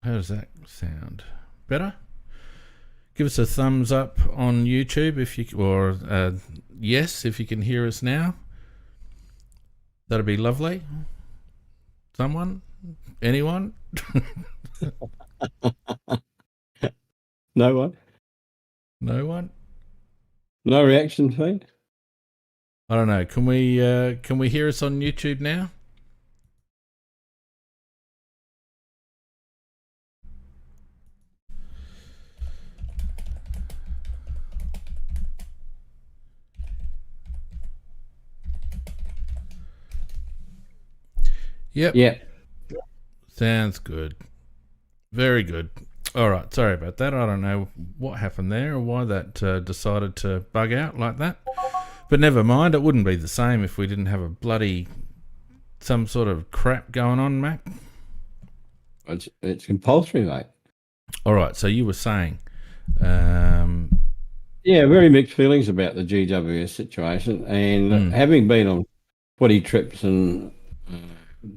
How does that sound? Better? Give us a thumbs up on YouTube if you, or yes if you can hear us now. That'd be lovely. Someone? Anyone? No one? No one? No reaction feed? I don't know. Can we hear us on YouTube now? Yep. Yeah. Sounds good. Very good. All right. Sorry about that. I don't know what happened there or why that decided to bug out like that. But never mind. It wouldn't be the same if we didn't have a bloody some sort of crap going on, Mac. It's compulsory, mate. All right. So you were saying, yeah, very mixed feelings about the GWS situation, and having been on footy trips and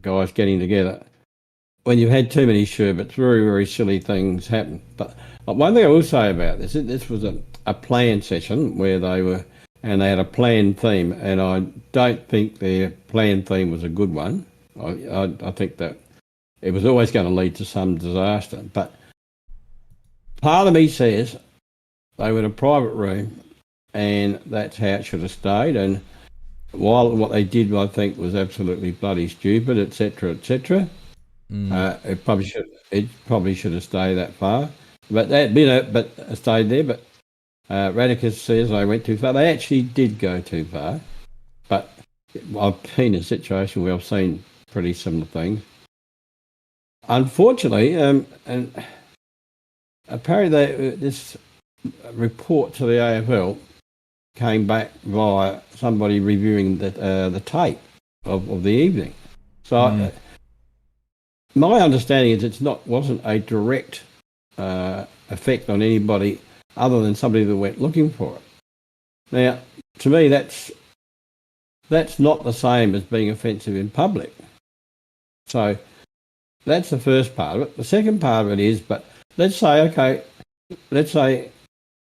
guys getting together, when you've had too many sherbets, very, very silly things happen. But one thing I will say about this was a planned session where they had a planned theme, and I don't think their planned theme was a good one. I think that it was always going to lead to some disaster. But part of me says they were in a private room, and that's how it should have stayed. And while what they did, I think, was absolutely bloody stupid, etc., etc., it probably should have stayed that far. But stayed there. But Radicus says they went too far. They actually did go too far. But I've been in a situation where I've seen pretty similar things. Unfortunately, and apparently this report to the AFL came back via somebody reviewing the tape of the evening. So my understanding is wasn't a direct effect on anybody other than somebody that went looking for it. Now, to me, that's not the same as being offensive in public. So that's the first part of it. The second part of it is, but let's say, okay, let's say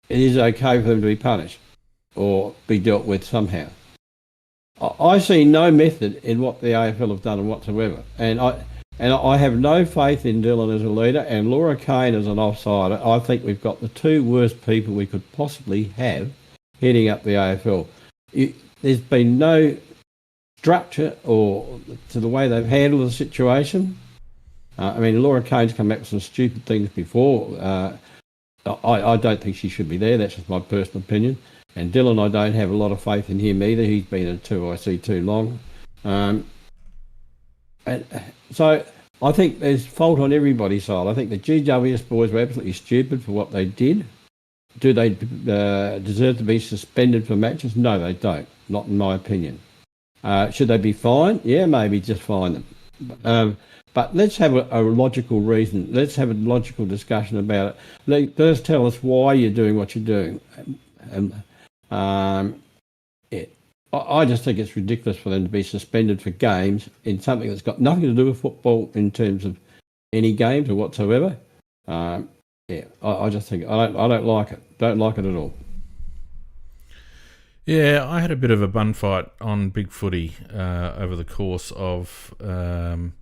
it is okay for them to be punished or be dealt with somehow. I see no method in what the AFL have done whatsoever, and I have no faith in Dylan as a leader and Laura Kane as an offsider. I think we've got the two worst people we could possibly have heading up the AFL. There's been no structure or to the way they've handled the situation. I mean, Laura Kane's come back with some stupid things before. I don't think she should be there. That's just my personal opinion. And Dylan, I don't have a lot of faith in him either. He's been at 2IC too long. And so I think there's fault on everybody's side. I think the GWS boys were absolutely stupid for what they did. Do they deserve to be suspended for matches? No, they don't. Not in my opinion. Should they be fined? Yeah, maybe just fine them. But let's have a logical reason. Let's have a logical discussion about it. Let's tell us why you're doing what you're doing. Yeah. I just think it's ridiculous for them to be suspended for games in something that's got nothing to do with football in terms of any games or whatsoever. Yeah, I just think I don't like it. Don't like it at all. Yeah, I had a bit of a bun fight on Big Footy over the course of the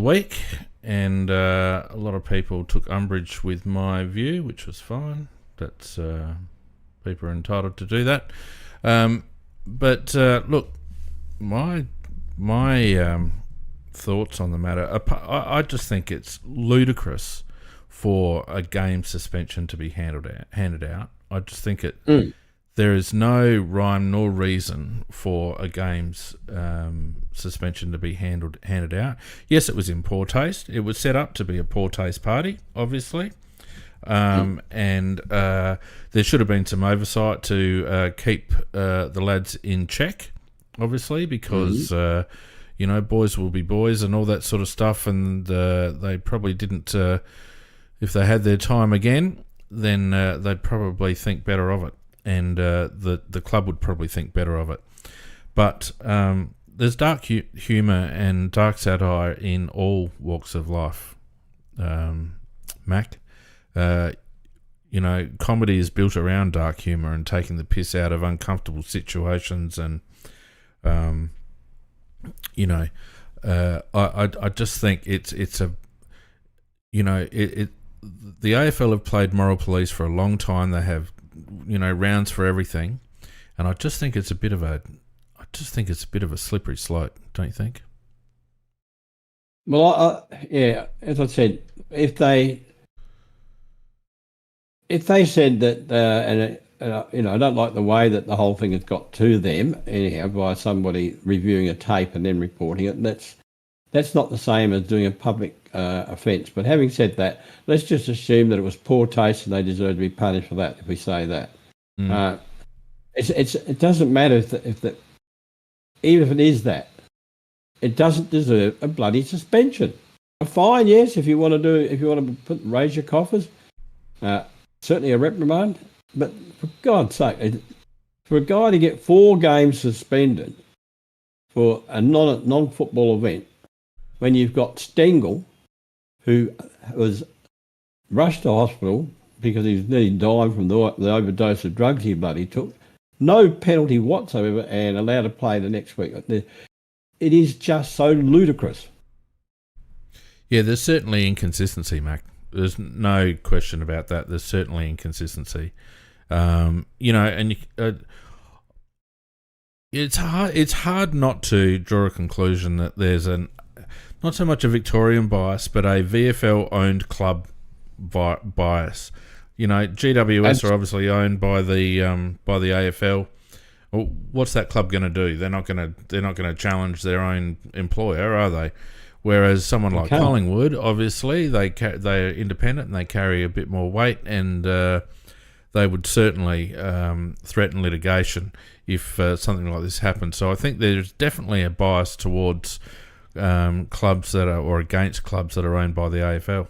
week, and a lot of people took umbrage with my view, which was fine. That's people are entitled to do that. But look, my thoughts on the matter. I just think it's ludicrous for a game suspension to be handed out. I just think there is no rhyme nor reason for a game's suspension to be handed out. Yes, it was in poor taste. It was set up to be a poor taste party, obviously. And there should have been some oversight to keep the lads in check, obviously, because boys will be boys and all that sort of stuff, and they probably didn't. If they had their time again, then they'd probably think better of it, and the club would probably think better of it. But there's dark humour and dark satire in all walks of life, Mac. Comedy is built around dark humour and taking the piss out of uncomfortable situations, and I just think it's a the AFL have played moral police for a long time. They have rounds for everything, and I just think it's a bit of a slippery slope, don't you think? Well, as I said, if they said that, I don't like the way that the whole thing has got to them anyhow by somebody reviewing a tape and then reporting it. That's not the same as doing a public offence. But having said that, let's just assume that it was poor taste and they deserve to be punished for that. If we say that, it doesn't matter even if it is that, it doesn't deserve a bloody suspension. A fine, yes, if you want to raise your coffers. Certainly a reprimand, but for God's sake, for a guy to get 4 games suspended for a non-football event, when you've got Stengel, who was rushed to hospital because he was nearly dying from the overdose of drugs he bloody took, no penalty whatsoever, and allowed to play the next week. It is just so ludicrous. Yeah, there's certainly inconsistency, Mac. There's no question about that. There's certainly inconsistency, it's hard not to draw a conclusion that there's not so much a Victorian bias, but a VFL-owned club bias. GWS are obviously owned by the AFL. Well, what's that club going to do? They're not going to challenge their own employer, are they? Whereas someone like Collingwood, obviously, they're independent and they carry a bit more weight, and they would certainly threaten litigation if something like this happened. So I think there's definitely a bias towards clubs or against clubs that are owned by the AFL.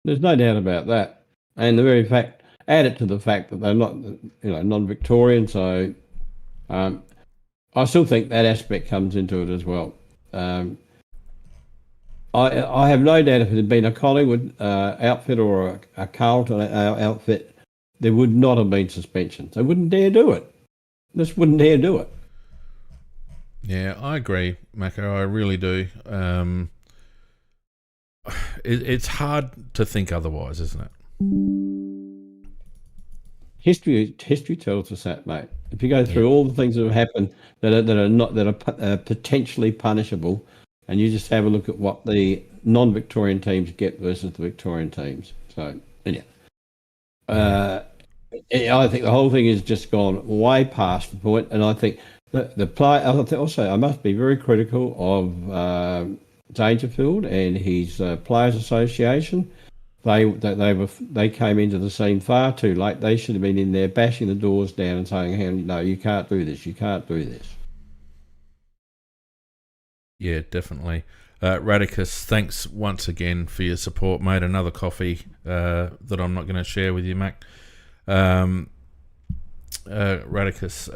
There's no doubt about that, and the very fact, add it to the fact that they're not, non-Victorian. So I still think that aspect comes into it as well. I have no doubt if it had been a Collingwood outfit or a Carlton outfit, there would not have been suspensions. They wouldn't dare do it. Just wouldn't dare do it. Yeah, I agree, Mako. I really do. It's hard to think otherwise, isn't it? History tells us that, mate. If you go through all the things that have happened that are potentially punishable, and you just have a look at what the non-Victorian teams get versus the Victorian teams. So, yeah. I think the whole thing has just gone way past the point, and I think the play. Also, I must be very critical of Dangerfield and his Players Association. They came into the scene far too late. They should have been in there bashing the doors down and saying, "Hey, no, you can't do this. You can't do this." Yeah, definitely. Radicus, thanks once again for your support, mate. Another coffee that I'm not going to share with you, Mac. Radicus,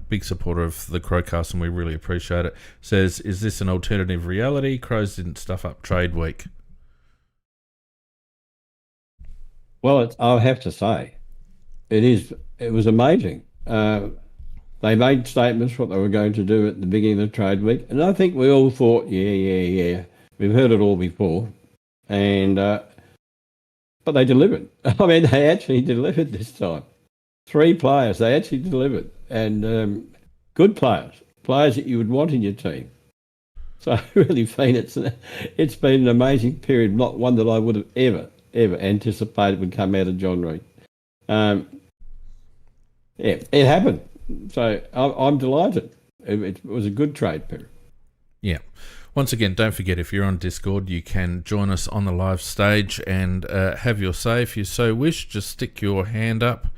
big supporter of the Crowcast, and we really appreciate it. Says, is this an alternative reality? Crows didn't stuff up trade week. Well, I'll have to say, it is. It was amazing. They made statements what they were going to do at the beginning of the trade week, and I think we all thought, yeah, we've heard it all before, and but they delivered. I mean, they actually delivered this time. 3 players, they actually delivered, and good players that you would want in your team. So really, Feen, it's been an amazing period, not one that I would have ever anticipated would come out of John Reid. Yeah, it happened. So I'm delighted. It was a good trade period. Yeah. Once again, don't forget, if you're on Discord, you can join us on the live stage and have your say. If you so wish, just stick your hand up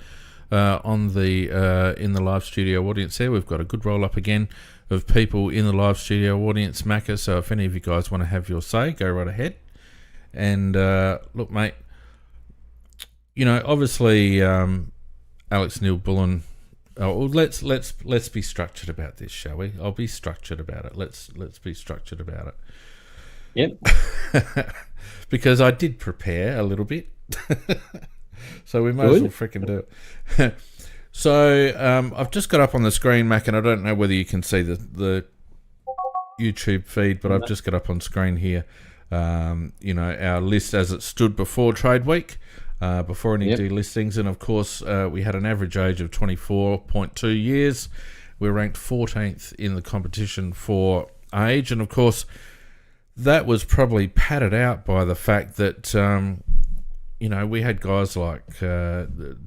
on the in the live studio audience there. We've got a good roll up again of people in the live studio audience, Macca. So if any of you guys want to have your say, go right ahead. And look, mate, you know, obviously Alex Neil-Bullen. Well, let's be structured about this, shall we? I'll be structured about it. Let's be structured about it. Yep. Because I did prepare a little bit, so we might as well freaking do it. So I've just got up on the screen, Mac, and I don't know whether you can see the YouTube feed, but I've just got up on screen here. You know, our list as it stood before trade week. Before any delistings, and of course we had an average age of 24.2 years. We're ranked 14th in the competition for age, and of course that was probably padded out by the fact that you know, we had guys like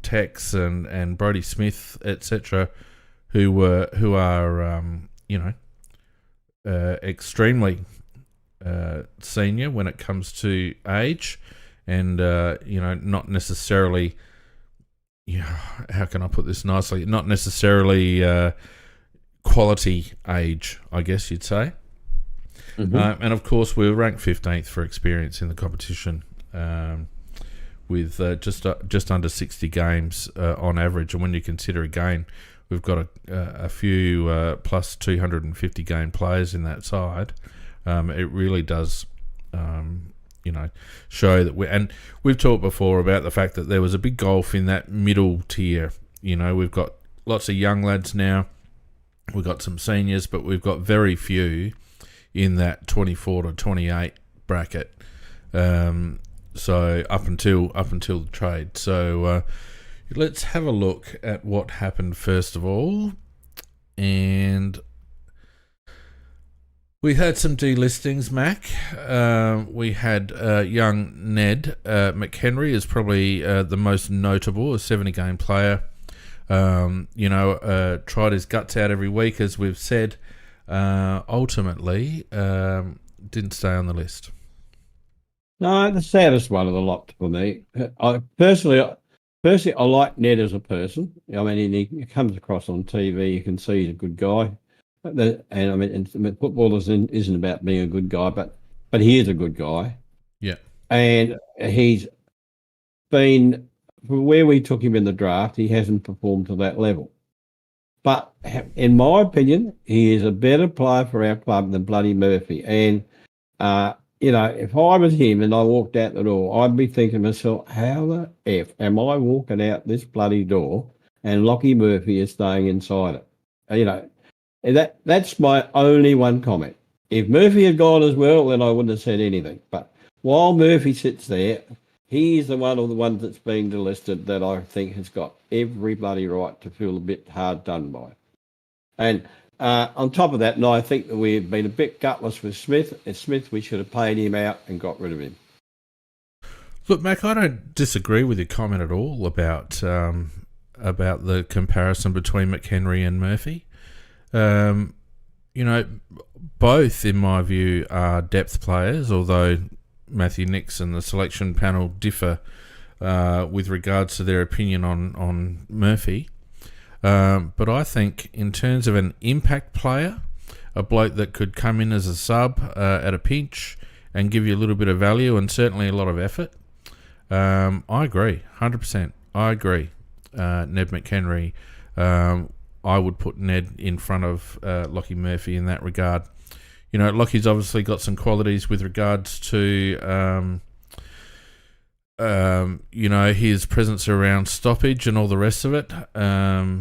Tex and Brodie Smith, etc., who are you know, extremely senior when it comes to age. And, you know, not necessarily, how can I put this nicely? Not necessarily quality age, I guess you'd say. Mm-hmm. And, of course, we were ranked 15th for experience in the competition with just under 60 games on average. And when you consider, again, we've got a few plus 250 game players in that side, it really does... you know, show that we've talked before about the fact that there was a big gulf in that middle tier. You know, we've got lots of young lads now, we've got some seniors, but we've got very few in that 24 to 28 bracket. So up until the trade. So let's have a look at what happened first of all, and we had some delistings, Mac. We had young Ned McHenry is probably the most notable, a 70-game player. You know, tried his guts out every week, as we've said. Ultimately, didn't stay on the list. No, the saddest one of the lot for me. I personally, I like Ned as a person. I mean, he comes across on TV. You can see he's a good guy. And I mean, football isn't about being a good guy, but he is a good guy. Yeah. And he's been, from where we took him in the draft, he hasn't performed to that level. But in my opinion, he is a better player for our club than bloody Murphy. And if I was him and I walked out the door, I'd be thinking to myself, how the F am I walking out this bloody door and Lockie Murphy is staying inside it? And that's my only one comment. If Murphy had gone as well, then I wouldn't have said anything. But while Murphy sits there, he's the one of the ones that's being delisted that I think has got every bloody right to feel a bit hard done by. And on top of that, and I think that we've been a bit gutless with Smith. And Smith, we should have paid him out and got rid of him. Look, Mac, I don't disagree with your comment at all about the comparison between McHenry and Murphy. Both, in my view, are depth players, although Matthew Nix and the selection panel differ with regards to their opinion on Murphy. But I think in terms of an impact player, a bloke that could come in as a sub at a pinch and give you a little bit of value and certainly a lot of effort, I agree, 100%. I agree. Ned McHenry, I would put Ned in front of Lockie Murphy in that regard. Lockie's obviously got some qualities with regards to, his presence around stoppage and all the rest of it,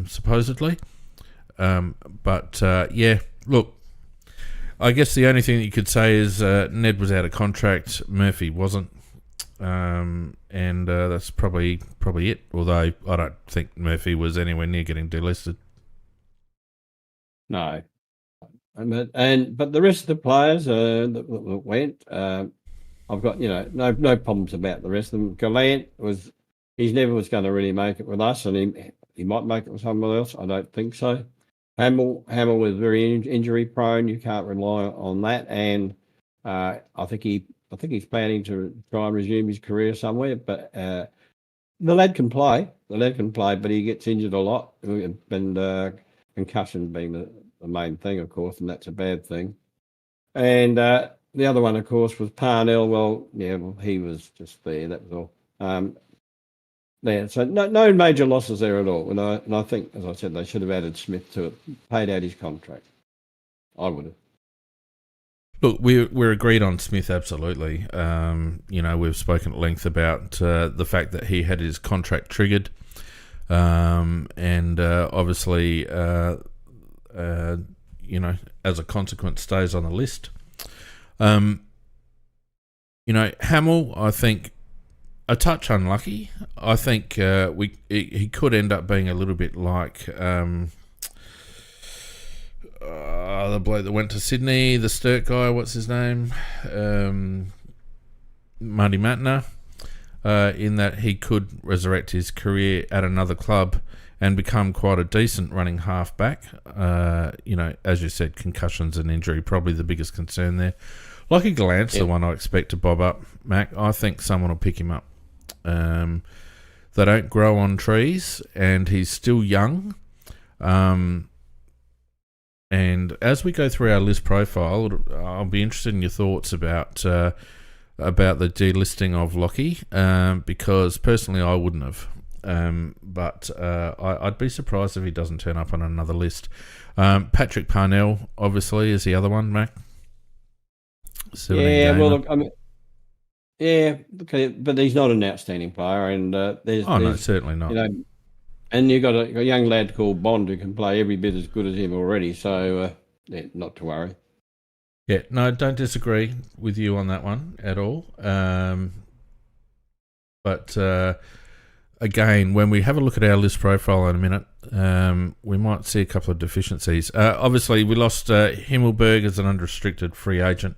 supposedly. Look, I guess the only thing that you could say is Ned was out of contract, Murphy wasn't. And that's probably it. Although I don't think Murphy was anywhere near getting delisted. No, but the rest of the players that went, I've got no problems about the rest of them. Gallant he never was going to really make it with us, and he might make it with someone else. I don't think so. Hamill was very injury prone. You can't rely on that, and I think he's planning to try and resume his career somewhere. But the lad can play. But he gets injured a lot, and concussion being the main thing, of course, and that's a bad thing. And the other one, of course, was Parnell. Well, he was just there. That was all. So no major losses there at all. And I think, as I said, they should have added Smith to it, paid out his contract. I would have. Look, we're agreed on Smith, absolutely. We've spoken at length about the fact that he had his contract triggered, and obviously, as a consequence, stays on the list. Hamill, I think, a touch unlucky. I think he could end up being a little bit like the bloke that went to Sydney, the Sturt guy, what's his name? Marty Matner, in that he could resurrect his career at another club and become quite a decent running halfback. As you said, concussions and injury, probably the biggest concern there. Lockie Gallant's the one I expect to bob up, Mac. I think someone will pick him up. They don't grow on trees, and he's still young. And as we go through our list profile, I'll be interested in your thoughts about the delisting of Lockie, because personally I wouldn't have. But I'd be surprised if he doesn't turn up on another list. Patrick Parnell, obviously, is the other one, Mac. Well, but he's not an outstanding player, and no, certainly not. And you've got a young lad called Bond who can play every bit as good as him already, so not to worry. Yeah, no, don't disagree with you on that one at all. But again, when we have a look at our list profile in a minute, we might see a couple of deficiencies. Obviously, we lost Himmelberg as an unrestricted free agent.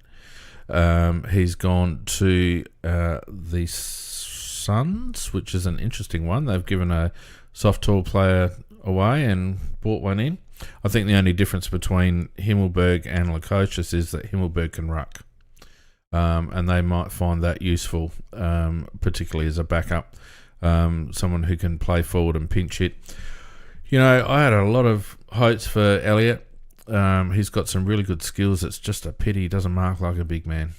He's gone to the Suns, which is an interesting one. They've given a soft tall player away and brought one in. I think the only difference between Himmelberg and Lukosius is that Himmelberg can ruck, and they might find that useful, particularly as a backup, someone who can play forward and pinch hit. I had a lot of hopes for Elliott. He's got some really good skills. It's just a pity he doesn't mark like a big man.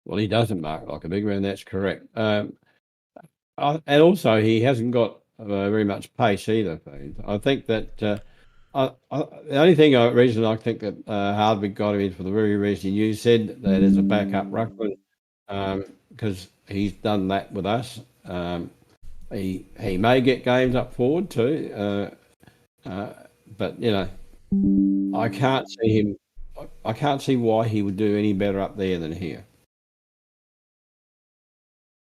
Well, he doesn't mark like a big man, that's correct. And also, he hasn't got very much pace either. I think that the only reason I think that Hardwick got him is for the very reason you said, that as a backup ruckman, because he's done that with us. He may get games up forward too, but I can't see him. I can't see why he would do any better up there than here.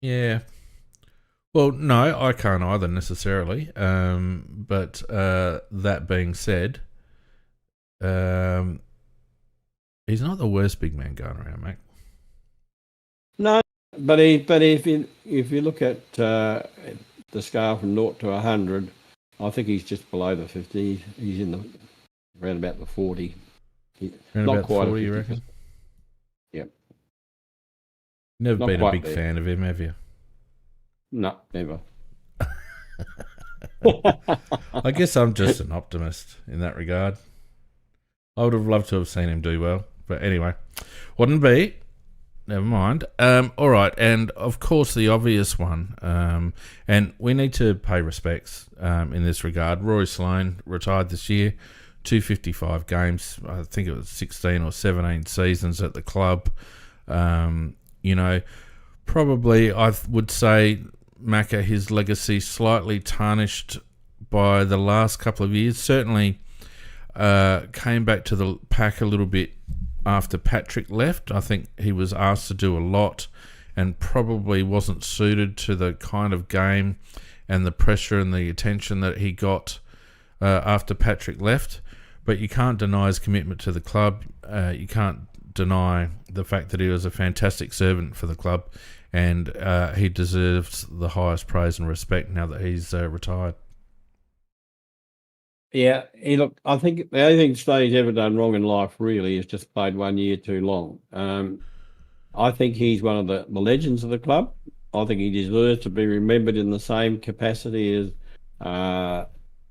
Yeah. Well, no, I can't either necessarily. But that being said, he's not the worst big man going around, mate. No, but if you look at the scale from 0 to 100, I think he's just below the 50. He's in around about the 40. Around Not about quite 40, a 50. you reckon? Yep. Never Not been a quite big there. fan of him, have you? No, never. I guess I'm just an optimist in that regard. I would have loved to have seen him do well. But anyway, wouldn't be. Never mind. All right, and of course the obvious one, and we need to pay respects in this regard. Rory Sloane retired this year, 255 games. I think it was 16 or 17 seasons at the club. Probably I would say, Macca, his legacy slightly tarnished by the last couple of years. Certainly came back to the pack a little bit after Patrick left. I think he was asked to do a lot and probably wasn't suited to the kind of game and the pressure and the attention that he got after Patrick left. But you can't deny his commitment to the club. You can't deny the fact that he was a fantastic servant for the club, and he deserves the highest praise and respect now that he's retired. Yeah, I think the only thing Stay's ever done wrong in life really is just played 1 year too long. I think he's one of the legends of the club. I think he deserves to be remembered in the same capacity as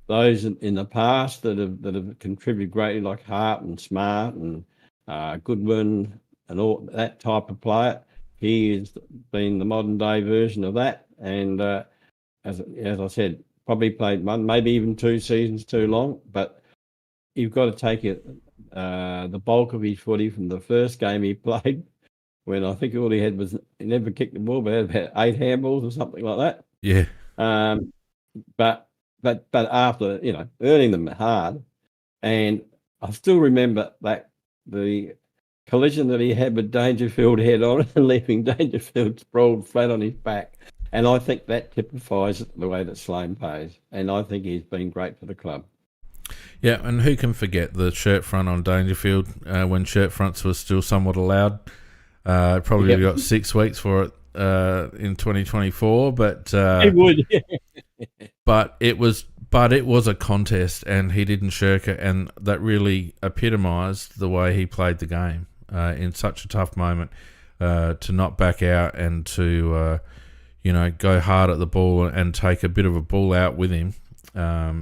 those in the past that have contributed greatly, like Hart and Smart and Goodwin and all that type of player. He has been the modern day version of that, and as I said, probably played one, maybe even 2 seasons too long. But you've got to take it the bulk of his footy from the first game he played, when I think all he had was, he never kicked the ball, but had about 8 handballs or something like that. Yeah. But after earning them hard, and I still remember that the collision that he had with Dangerfield head on and leaving Dangerfield sprawled flat on his back. And I think that typifies the way that Sloane plays. And I think he's been great for the club. Yeah, and who can forget the shirt front on Dangerfield when shirt fronts was still somewhat allowed? Probably got 6 weeks for it in 2024, but It would. but it was a contest, and he didn't shirk it, and that really epitomised the way he played the game in such a tough moment. To not back out and to go hard at the ball and take a bit of a ball out with him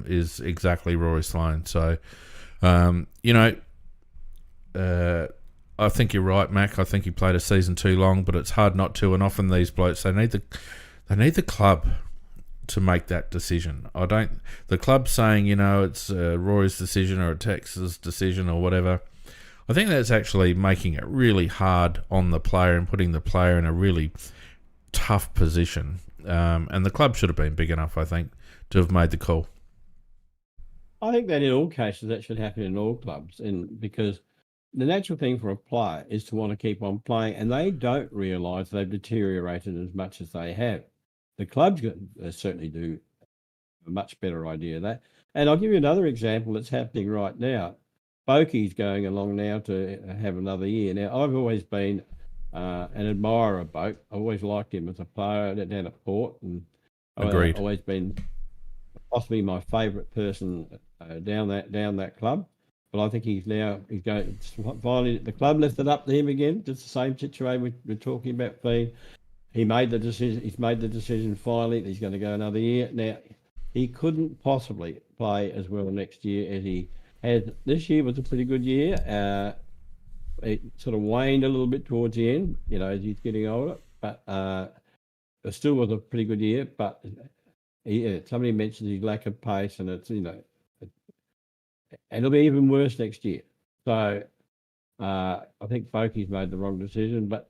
is exactly Rory Sloane. So, I think you're right, Mac. I think he played a season too long, but it's hard not to. And often these blokes, they need the club to make that decision. The club saying, it's Rory's decision or a Tex's decision or whatever. I think that's actually making it really hard on the player and putting the player in a really tough position. And the club should have been big enough, I think, to have made the call. I think that in all cases that should happen in all clubs, and because the natural thing for a player is to want to keep on playing, and they don't realise they've deteriorated as much as they have. The clubs certainly do a much better idea of that. And I'll give you another example that's happening right now. Bokey's going along now to have another year. Now, I've always been an admirer of Boke. I always liked him as a player down at Port, and Agreed. I've always been possibly my favourite person down that club. But I think he's going. Finally, the club left it up to him again. Just the same situation we're talking about. He made the decision. He's made the decision finally that he's going to go another year. Now, he couldn't possibly play as well next year as he had. This year was a pretty good year. It sort of waned a little bit towards the end, as he's getting older. But it still was a pretty good year. But Somebody mentioned his lack of pace, and it's and it'll be even worse next year. So I think Folky's made the wrong decision, but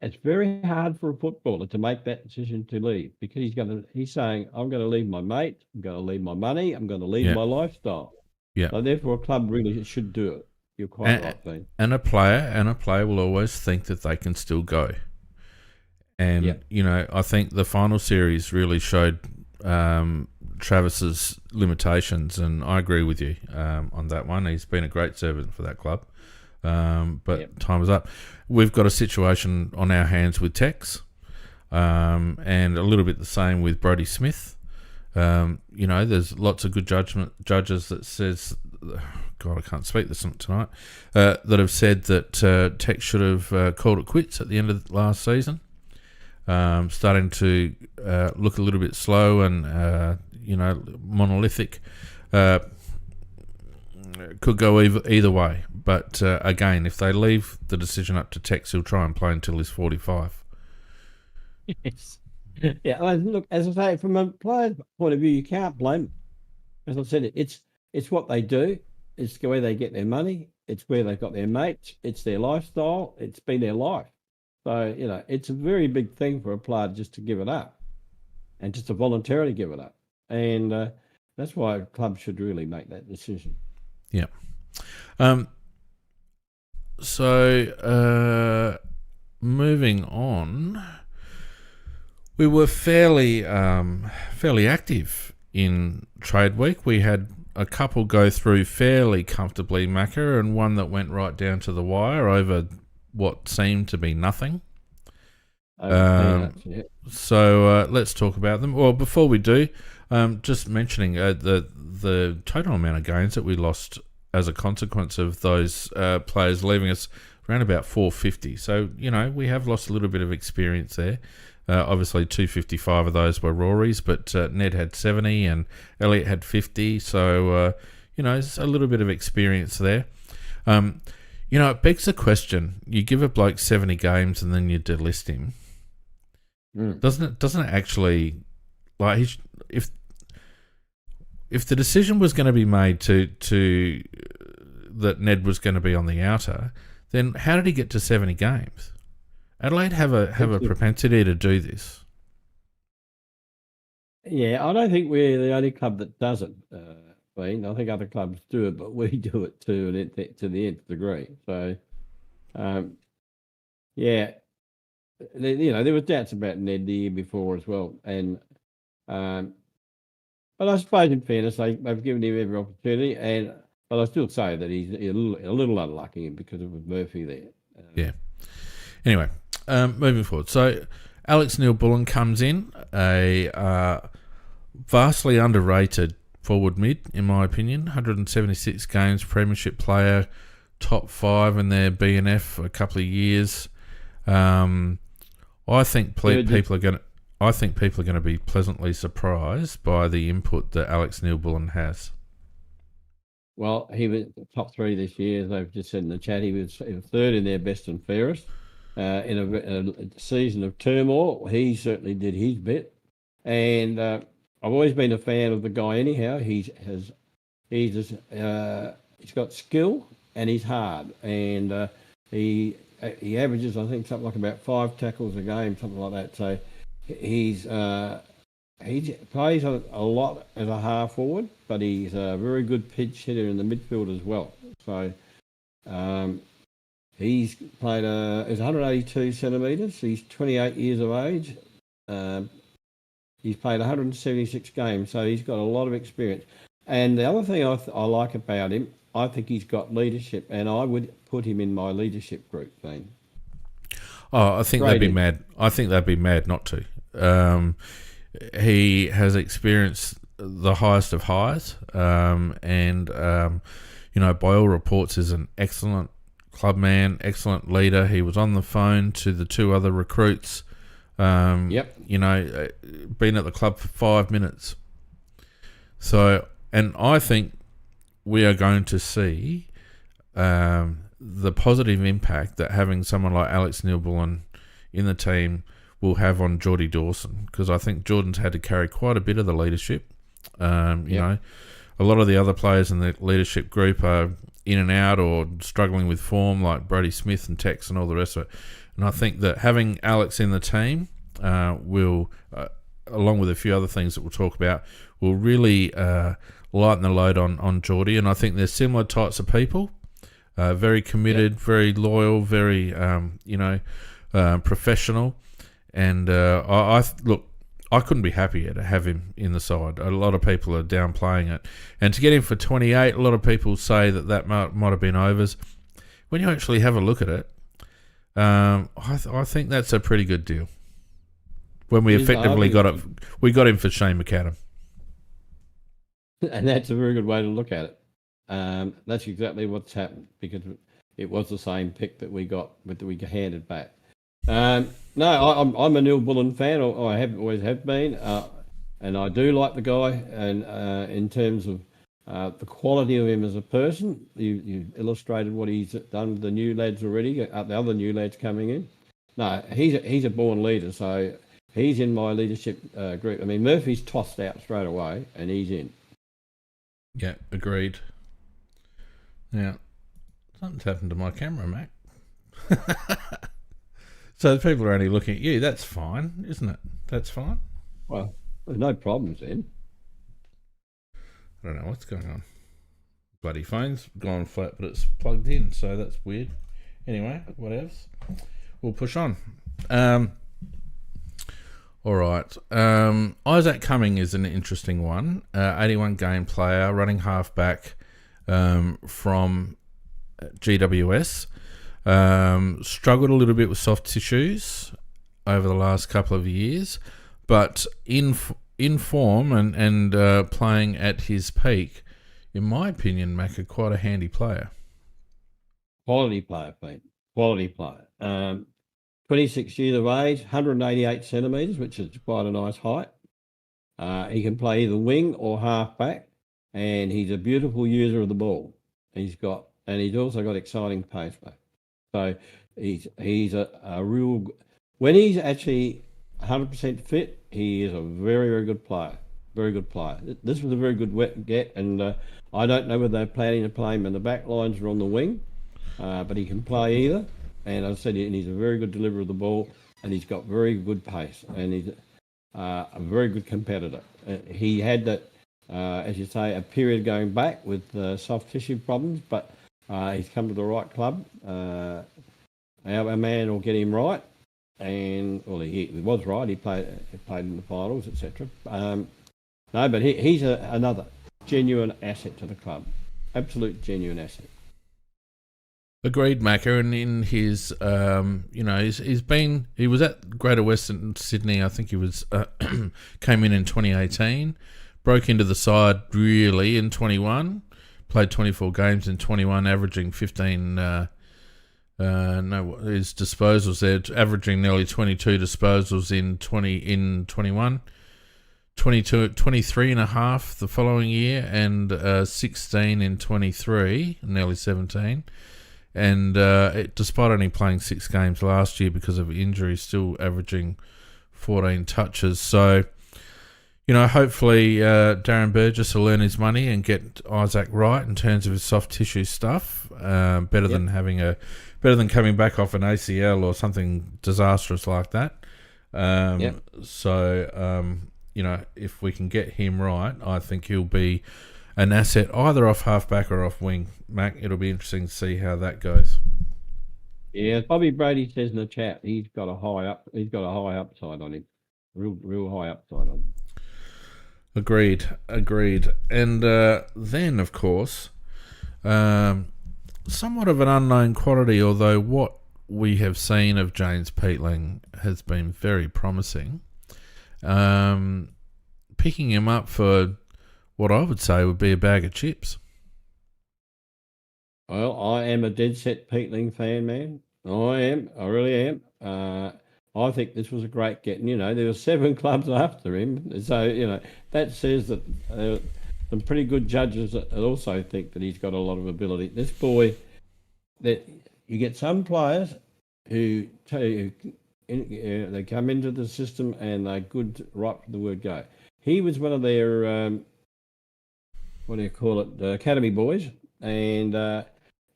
it's very hard for a footballer to make that decision to leave, because he's saying, I'm going to leave my mate, I'm going to leave my money, I'm going to leave Yeah. my lifestyle. Yeah. So therefore, a club really should do it. You're quite right, Dean. And a player will always think that they can still go. And I think the final series really showed Travis's limitations, and I agree with you on that one. He's been a great servant for that club, but time is up. We've got a situation on our hands with Tex, and a little bit the same with Brodie Smith. There's lots of good judges that says, God, I can't speak this tonight, that have said that Tex should have called it quits at the end of last season. Starting to look a little bit slow and monolithic. Could go either way, but again, if they leave the decision up to Tex, he'll try and play until he's 45. Yes. Yeah, look, as I say, from a player's point of view, you can't blame them. As I said, it's what they do. It's where they get their money. It's where they've got their mates. It's their lifestyle. It's been their life. So, it's a very big thing for a player just to give it up, and just to voluntarily give it up. And that's why a club should really make that decision. Yeah. So, moving on, we were fairly active in trade week. We had a couple go through fairly comfortably, Macca, and one that went right down to the wire over what seemed to be nothing. So let's talk about them. Well, before we do, just mentioning the total amount of games that we lost as a consequence of those players leaving us, around about 450. So, we have lost a little bit of experience there. Obviously, 255 of those were Rory's, but Ned had 70 and Elliot had 50. So, it's a little bit of experience there. It begs the question: you give a bloke 70 games and then you delist him. Doesn't it actually, like, if the decision was going to be made to that Ned was going to be on the outer, then how did he get to 70 games? Adelaide have a propensity to do this. Yeah, I don't think we're the only club that does it. I think other clubs do it, but we do it to the nth degree. So, there was doubts about Ned the year before as well, and but I suppose in fairness, they've given him every opportunity, but I still say that he's a little unlucky because of Murphy there. Anyway, moving forward. So Alex Neil-Bullen comes in, a vastly underrated forward mid, in my opinion. 176 games, premiership player, top 5 in their BNF for a couple of years. I think people are going to be pleasantly surprised by the input that Alex Neil-Bullen has. Well, he was top 3 this year, as I've just said in the chat. He was third in their best and fairest. In a season of turmoil, he certainly did his bit. And I've always been a fan of the guy anyhow. He's got skill and he's hard. And he averages, I think, something like about 5 tackles a game, something like that. So he plays a lot as a half forward, but he's a very good pitch hitter in the midfield as well. So he's played he's 182 centimetres. He's 28 years of age. He's played 176 games, so he's got a lot of experience. And the other thing I like about him, I think he's got leadership, and I would put him in my leadership group, Dean. Oh, I think they'd be mad. I think they'd be mad not to. He has experienced the highest of highs, and by all reports, is an excellent club man, excellent leader. He was on the phone to the 2 other recruits. Been at the club for 5 minutes. So, and I think we are going to see the positive impact that having someone like Alex Neil-Bullen in the team will have on Geordie Dawson, because I think Jordan's had to carry quite a bit of the leadership. You know, a lot of the other players in the leadership group are in and out or struggling with form, like Brody Smith and Tex and all the rest of it. And I think that having Alex in the team will, along with a few other things that we'll talk about, will really lighten the load on Geordie. And I think they're similar types of people, very committed, very loyal, very professional. And look, I couldn't be happier to have him in the side. A lot of people are downplaying it. And to get him for 28, a lot of people say that might have been overs. When you actually have a look at it, I think that's a pretty good deal. When we effectively got him for Shane McAdam. And that's a very good way to look at it. That's exactly what's happened, because it was the same pick that we got, but that we handed back. No, I'm a Neil Bullen fan, or I always have been, and I do like the guy. And in terms of the quality of him as a person, you illustrated what he's done with the new lads already, the other new lads coming in. No, he's a born leader, so he's in my leadership group. I mean, Murphy's tossed out straight away, and he's in. Yeah, agreed. Now, something's happened to my camera, Mac. So people are only looking at you. That's fine, isn't it? That's fine. Well, there's no problems then. I don't know what's going on. Bloody phone's gone flat, but it's plugged in, so that's weird. Anyway, whatevs. We'll push on. All right. Isaac Cumming is an interesting one. 81 game player, running halfback from GWS. Struggled a little bit with soft tissues over the last couple of years, but in form and playing at his peak, in my opinion, Mac, quite a handy player. Quality player, Pete. Quality player. 26 years of age, 188 centimetres, which is quite a nice height. He can play either wing or halfback, and he's a beautiful user of the ball. He's also got exciting pace, mate. So he's a real. When he's actually 100% fit, he is a very, very good player. Very good player. This was a very good get, and I don't know whether they're planning to play him in the back lines or on the wing, but he can play either. And I said, he's a very good deliverer of the ball, and he's got very good pace, and he's a very good competitor. He had that, as you say, a period going back with soft tissue problems, but he's come to the right club. Our man will get him right, and he was right. He played in the finals, etc. No, but he's another genuine asset to the club. Absolute genuine asset. Agreed, Macca. And in his, he was at Greater Western Sydney. I think he was came in 2018, broke into the side really in 21, played 24 games in 21, averaging 15. His disposals there, averaging nearly 22 disposals in 21. 23 and a half the following year, and 16 in 23, nearly 17. And despite only playing 6 games last year because of injury, still averaging 14 touches. So, hopefully Darren Burgess will learn his money and get Isaac right in terms of his soft tissue stuff. Better than coming back off an ACL or something disastrous like that. So, if we can get him right, I think he'll be an asset either off halfback or off wing. Mac, it'll be interesting to see how that goes. Yeah, Bobby Brady says in the chat he's got a high upside on him. Real high upside on him. Agreed. And then, of course, somewhat of an unknown quantity, although what we have seen of James Peatling has been very promising. Picking him up for what I would say would be a bag of chips. Well, I am a dead set Peatling fan, man. I am. I really am. I think this was a great get. There were 7 clubs after him. So, that says that some pretty good judges that also think that he's got a lot of ability. This boy, that you get some players who they come into the system and they're good right from the word go. He was one of their what do you call it, academy boys, and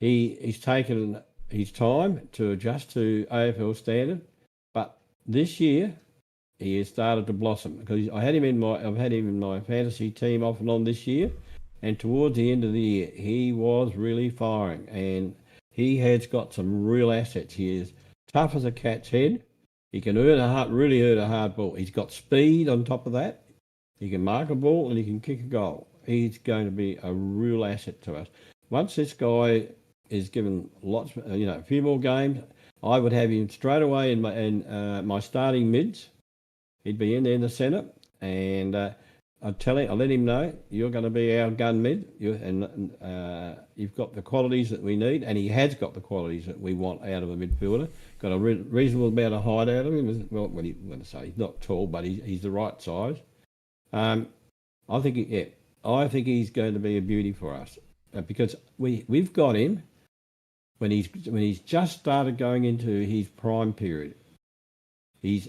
he's taken his time to adjust to AFL standard, but this year he has started to blossom because I've had him in my fantasy team off and on this year, and towards the end of the year he was really firing, and he has got some real assets. He is tough as a cat's head. He can really earn a hard ball. He's got speed on top of that. He can mark a ball and he can kick a goal. He's going to be a real asset to us. Once this guy is given a few more games, I would have him straight away in my starting mids. He'd be in there in the centre, and I'll let him know you're going to be our gun mid. You've got the qualities that we need, and he has got the qualities that we want out of a midfielder. Got a reasonable amount of height out of him. Well, when I say he's not tall, but he's the right size. I think he's going to be a beauty for us because we've got him when he's just started going into his prime period. If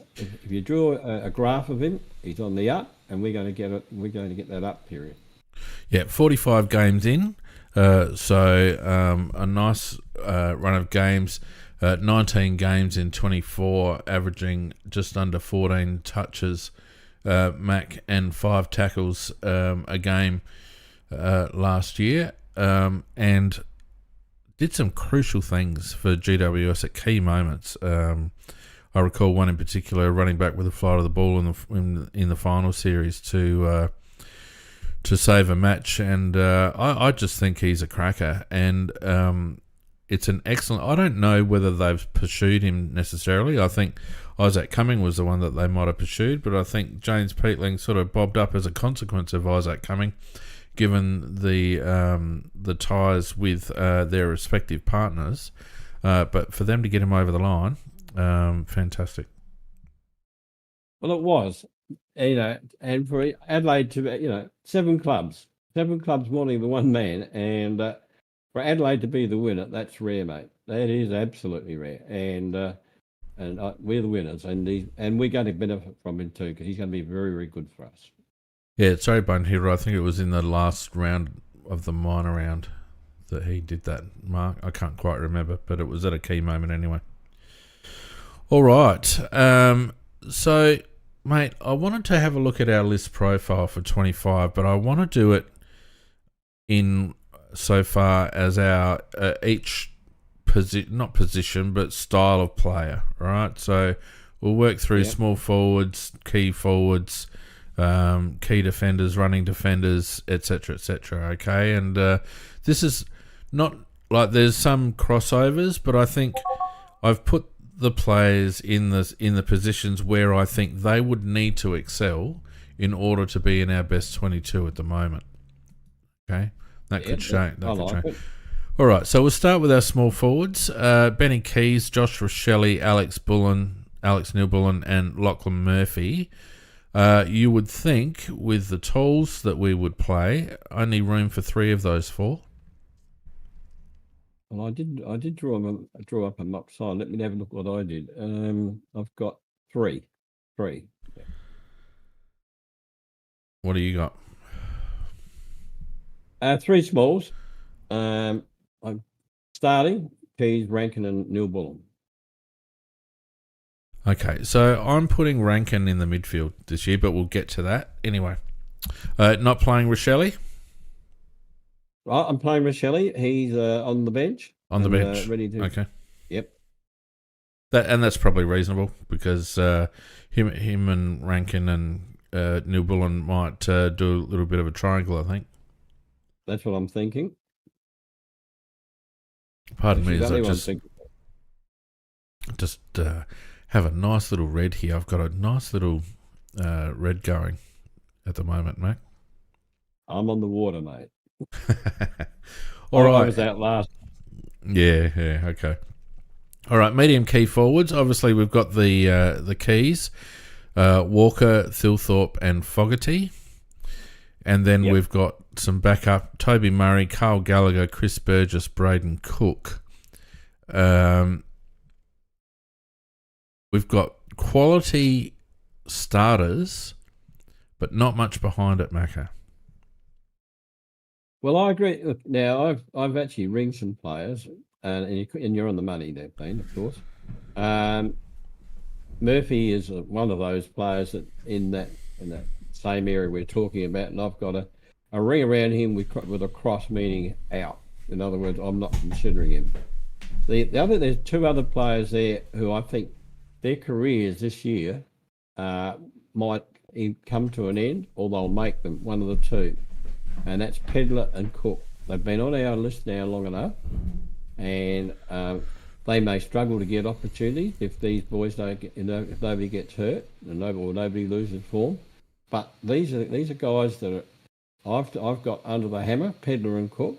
you draw a graph of him, he's on the up, and we're going to get it. We're going to get that up period. Yeah, 45 games in, so a nice run of games. 19 games in 24, averaging just under 14 touches, Mac, and 5 tackles a game last year, and did some crucial things for GWS at key moments. I recall one in particular, running back with a flight of the ball in the final series to save a match, and I just think he's a cracker, and it's an excellent. I don't know whether they've pursued him necessarily. I think Isaac Cumming was the one that they might have pursued, but I think James Peatling sort of bobbed up as a consequence of Isaac Cumming, given the ties with their respective partners. But for them to get him over the line, fantastic. Well, it was, and for Adelaide to, 7 clubs wanting the one man, and for Adelaide to be the winner, that's rare, mate. That is absolutely rare, and we're the winners, and we're going to benefit from him too because he's going to be very, very good for us. Yeah, sorry, Boneheader. I think it was in the last round of the minor round that he did that, Mark. I can't quite remember, but it was at a key moment anyway. All right. So, mate, I wanted to have a look at our list profile for 25, but I want to do it in so far as our each not position, but style of player, right? So we'll work through small forwards, key forwards, key defenders, running defenders, etc., okay? And this is not like there's some crossovers, but I think I've put the players in the positions where I think they would need to excel in order to be in our best 22 at the moment. Okay, that could change. All right, so we'll start with our small forwards: Benny Keys, Josh Rochelle, Alex Neil-Bullen, and Lachlan Murphy. You would think with the tools that we would play, only room for 3 of those 4. Well, I did draw up a mock side. Let me have a look what I did. I've got 3. Yeah. What do you got? 3 smalls. I'm starting Keys, Rankin, and Neil-Bullen. Okay, so I'm putting Rankin in the midfield this year, but we'll get to that anyway. Not playing Rochelle. I'm playing Rochelle. He's on the bench. Ready to. Okay. Yep. That's probably reasonable because him and Rankin and Neil-Bullen might do a little bit of a triangle, I think. That's what I'm thinking. Pardon me as I just have a nice little red here. I've got a nice little red going at the moment, Mac. I'm on the water, mate. All right. I was out last. Yeah, okay. All right, medium key forwards. Obviously, we've got the keys, Walker, Thilthorpe, and Fogarty. And then we've got some backup, Toby Murray, Carl Gallagher, Chris Burgess, Braden Cook. We've we've got quality starters, but not much behind it, Macca. Well, I agree. Look, now I've actually ringed some players, and you're on the money there, Dean, of course. Um, Murphy is one of those players that in that same area we're talking about, and I've got a ring around him with a cross meaning out. In other words, I'm not considering him. There's two other players there who I think their careers this year might come to an end, or they'll make them, one of the two, and that's Pedler and Cook. They've been on our list now long enough, and they may struggle to get opportunities if these boys don't get, if nobody gets hurt and nobody loses form. But these are guys that I've got under the hammer, Pedler and Cook.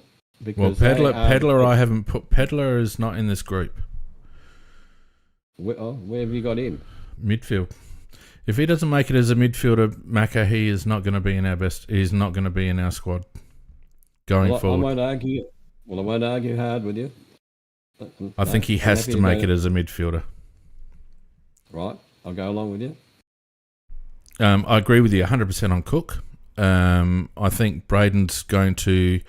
Well, Pedler, I haven't put. Pedler is not in this group. Where have you got him? Midfield. If he doesn't make it as a midfielder, Macca, he is not going to be in our best. He's not going to be in our squad going forward. I won't argue. Well, I won't argue hard with you. I think he has to make it as a midfielder. Right, I'll go along with you. I agree with you 100% on Cook. I think Braden's going to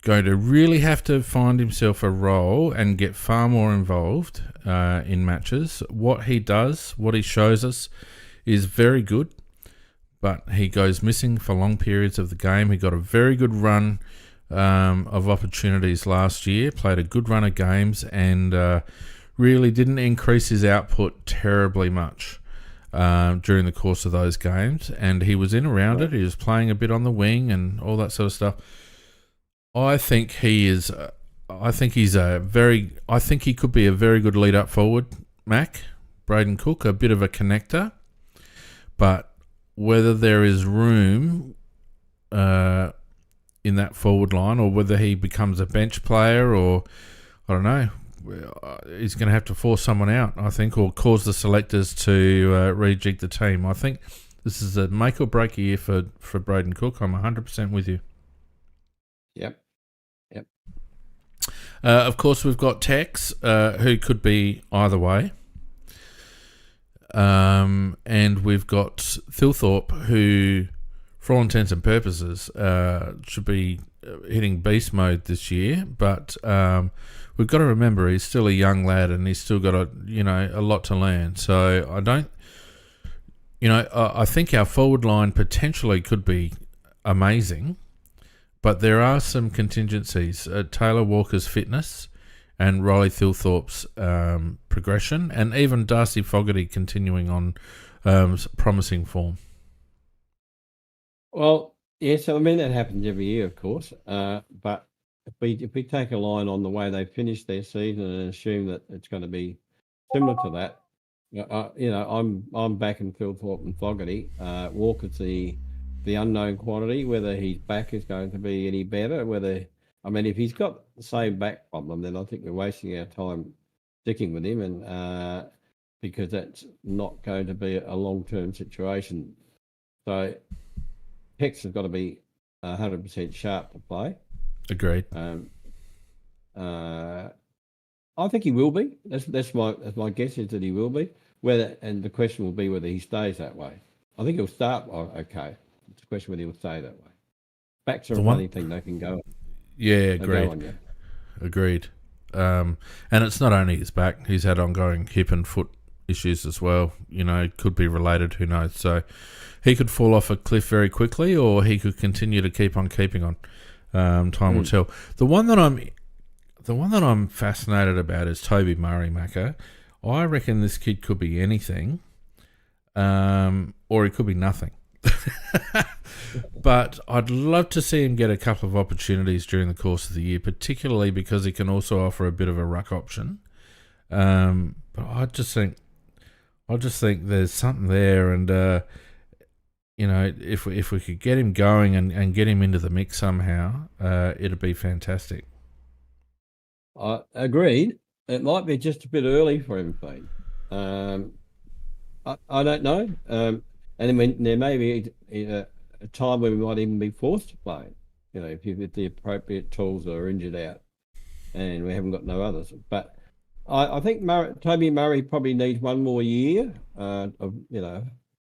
really have to find himself a role and get far more involved in matches. What he does, what he shows us, is very good, but he goes missing for long periods of the game. He got a very good run of opportunities last year, played a good run of games, and really didn't increase his output terribly much during the course of those games. And he was in around it. He was playing a bit on the wing and all that sort of stuff. I think he is. I think he could be a very good lead up forward, Mac. Braden Cook, a bit of a connector, but whether there is room in that forward line, or whether he becomes a bench player, or I don't know, he's going to have to force someone out, I think, or cause the selectors to rejig the team. I think this is a make or break year for Braden Cook. I'm 100% with you. Yep. Of course, we've got Tex, who could be either way. And we've got Thilthorpe, who, for all intents and purposes, should be hitting beast mode this year. But we've got to remember he's still a young lad and he's still got a lot to learn. So I think our forward line potentially could be amazing. But there are some contingencies. Taylor Walker's fitness and Riley Thilthorpe's progression, and even Darcy Fogarty continuing on promising form. Well, yes, I mean that happens every year, of course. But if we take a line on the way they finished their season and assume that it's going to be similar to that, I'm backing Thilthorpe and Fogarty. Walker's the unknown quantity, whether his back is going to be any better, if he's got the same back problem, then I think we're wasting our time sticking with him, and because that's not going to be a long-term situation. So Hex has got to be 100% sharp to play. Agreed. I think he will be. That's my guess is that he will be. And the question will be whether he stays that way. I think he'll start okay. It's a question whether he'll stay that way. Backs are a funny thing; they can go. Yeah, agreed. Agreed. And it's not only his back; he's had ongoing hip and foot issues as well. Could be related. Who knows? So he could fall off a cliff very quickly, or he could continue to keep on keeping on. Time will tell. The one that I'm fascinated about is Toby Murray, Macca. I reckon this kid could be anything, or he could be nothing. But I'd love to see him get a couple of opportunities during the course of the year, particularly because he can also offer a bit of a ruck option. But I just think there's something there, and if we could get him going and get him into the mix somehow, it'd be fantastic. Agreed. It might be just a bit early for him, Pete. I don't know. And then there may be a time where we might even be forced to play. If the appropriate tools are injured out, and we haven't got no others. But I think Toby Murray probably needs one more year of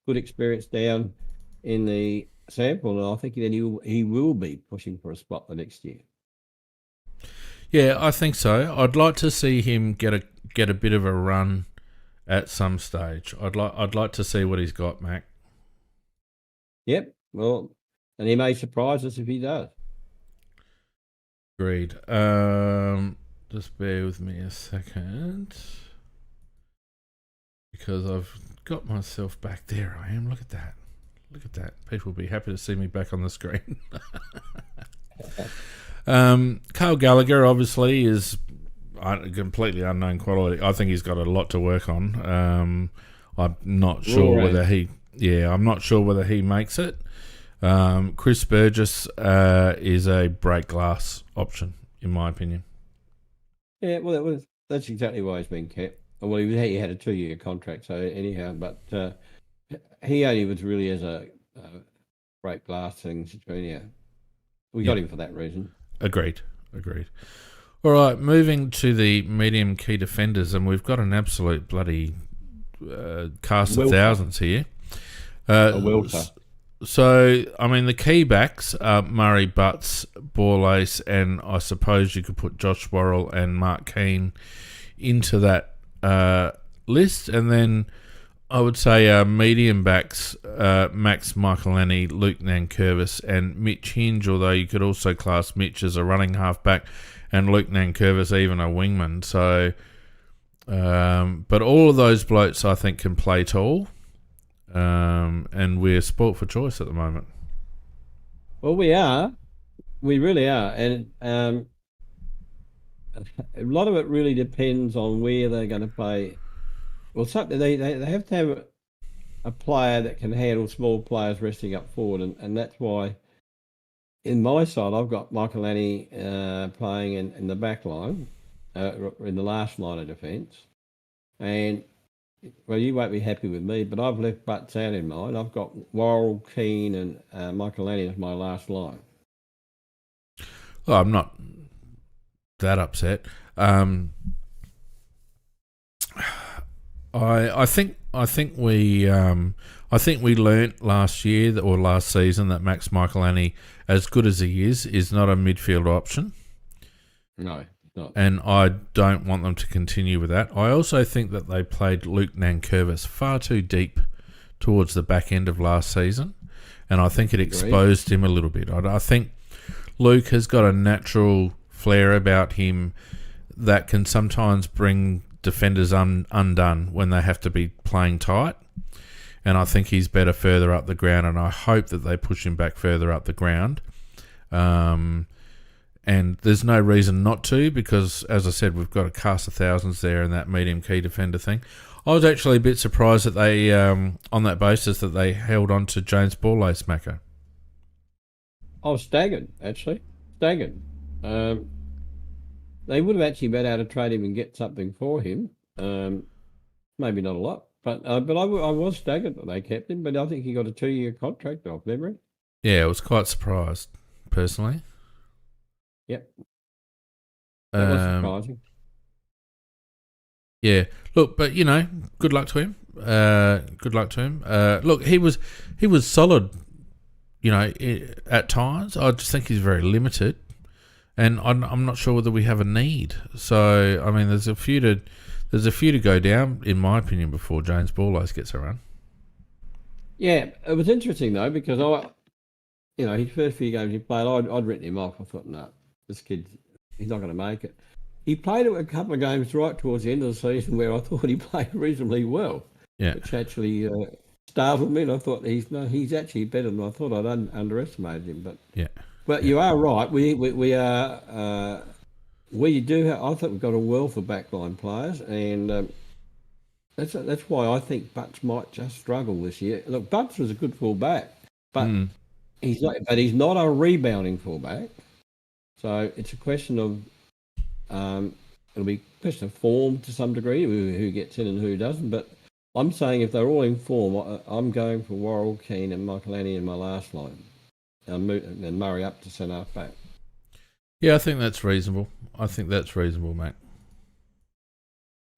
good experience down in the sample, and I think then he will be pushing for a spot the next year. Yeah, I think so. I'd like to see him get a bit of a run at some stage. I'd like to see what he's got, Mac. Yep. Well, and he may surprise us if he does. Agreed. Just bear with me a second because I've got myself back there. I am. Look at that. Look at that. People will be happy to see me back on the screen. Carl Gallagher obviously is completely unknown quality. I think he's got a lot to work on. I'm not sure whether he. Yeah, I'm not sure whether he makes it. Chris Burgess is a break glass option, in my opinion. Yeah, well, that's exactly why he's been kept. Well, he had a 2-year contract, so anyhow, but he only was really as a break glass thing. Yeah, we got him for that reason. Agreed. All right, moving to the medium key defenders, and we've got an absolute bloody cast of thousands here. A welter. So, I mean, the key backs are Murray, Butts, Borlase, and I suppose you could put Josh Worrell and Mark Keane into that list. And then I would say medium backs, Max Michaelani, Luke Nankervis, and Mitch Hinge, although you could also class Mitch as a running halfback and Luke Nankervis even a wingman. So, but all of those blokes I think can play tall. And we're sport for choice at the moment. Well, we are. We really are. And a lot of it really depends on where they're going to play. Well, something they have to have a player that can handle small players resting up forward. And that's why in my side, I've got Michaelani playing in the back line, in the last line of defence. And well, you won't be happy with me, but I've left Butts out in mine. I've got Worrell, Keane, and Michaelani as my last line. Well, I'm not that upset. I think we learnt last year or last season that Max Michaelani, as good as he is not a midfield option. No. Not. And I don't want them to continue with that. I also think that they played Luke Nankervis far too deep towards the back end of last season, and I think it exposed him a little bit. I think Luke has got a natural flair about him that can sometimes bring defenders undone when they have to be playing tight, and I think he's better further up the ground, and I hope that they push him back further up the ground. And there's no reason not to, because, as I said, we've got a cast of thousands there in that medium key defender thing. I was actually a bit surprised that they, on that basis, that they held on to James Borlase, Macca. I was staggered, actually. Staggered. They would have actually been able to trade him and get something for him. Maybe not a lot, but I was staggered that they kept him, but I think he got a 2-year contract off memory. Yeah, I was quite surprised, personally. Yep. That was surprising. Yeah. Look, but good luck to him. Look, he was solid. At times, I just think he's very limited, and I'm not sure whether we have a need. So, I mean, there's a few to go down, in my opinion, before James Borlase gets a run. Yeah, it was interesting though, because his first few games he played, I'd written him off. I thought, no. This kid, he's not going to make it. He played a couple of games right towards the end of the season where I thought he played reasonably well. Yeah. Which actually startled me, and I thought he's actually better than I thought. I'd underestimated him, but yeah. But you are right. We are we do have. I think we've got a wealth of backline players, and that's why I think Butts might just struggle this year. Look, Butts was a good fullback, but he's not a rebounding fullback. So it's a question of it'll be a question of form to some degree, who gets in and who doesn't. But I'm saying if they're all in form, I'm going for Worrell, Keane, and Michaelani in my last line, and Murray up to centre half back. Yeah, I think that's reasonable. Mate.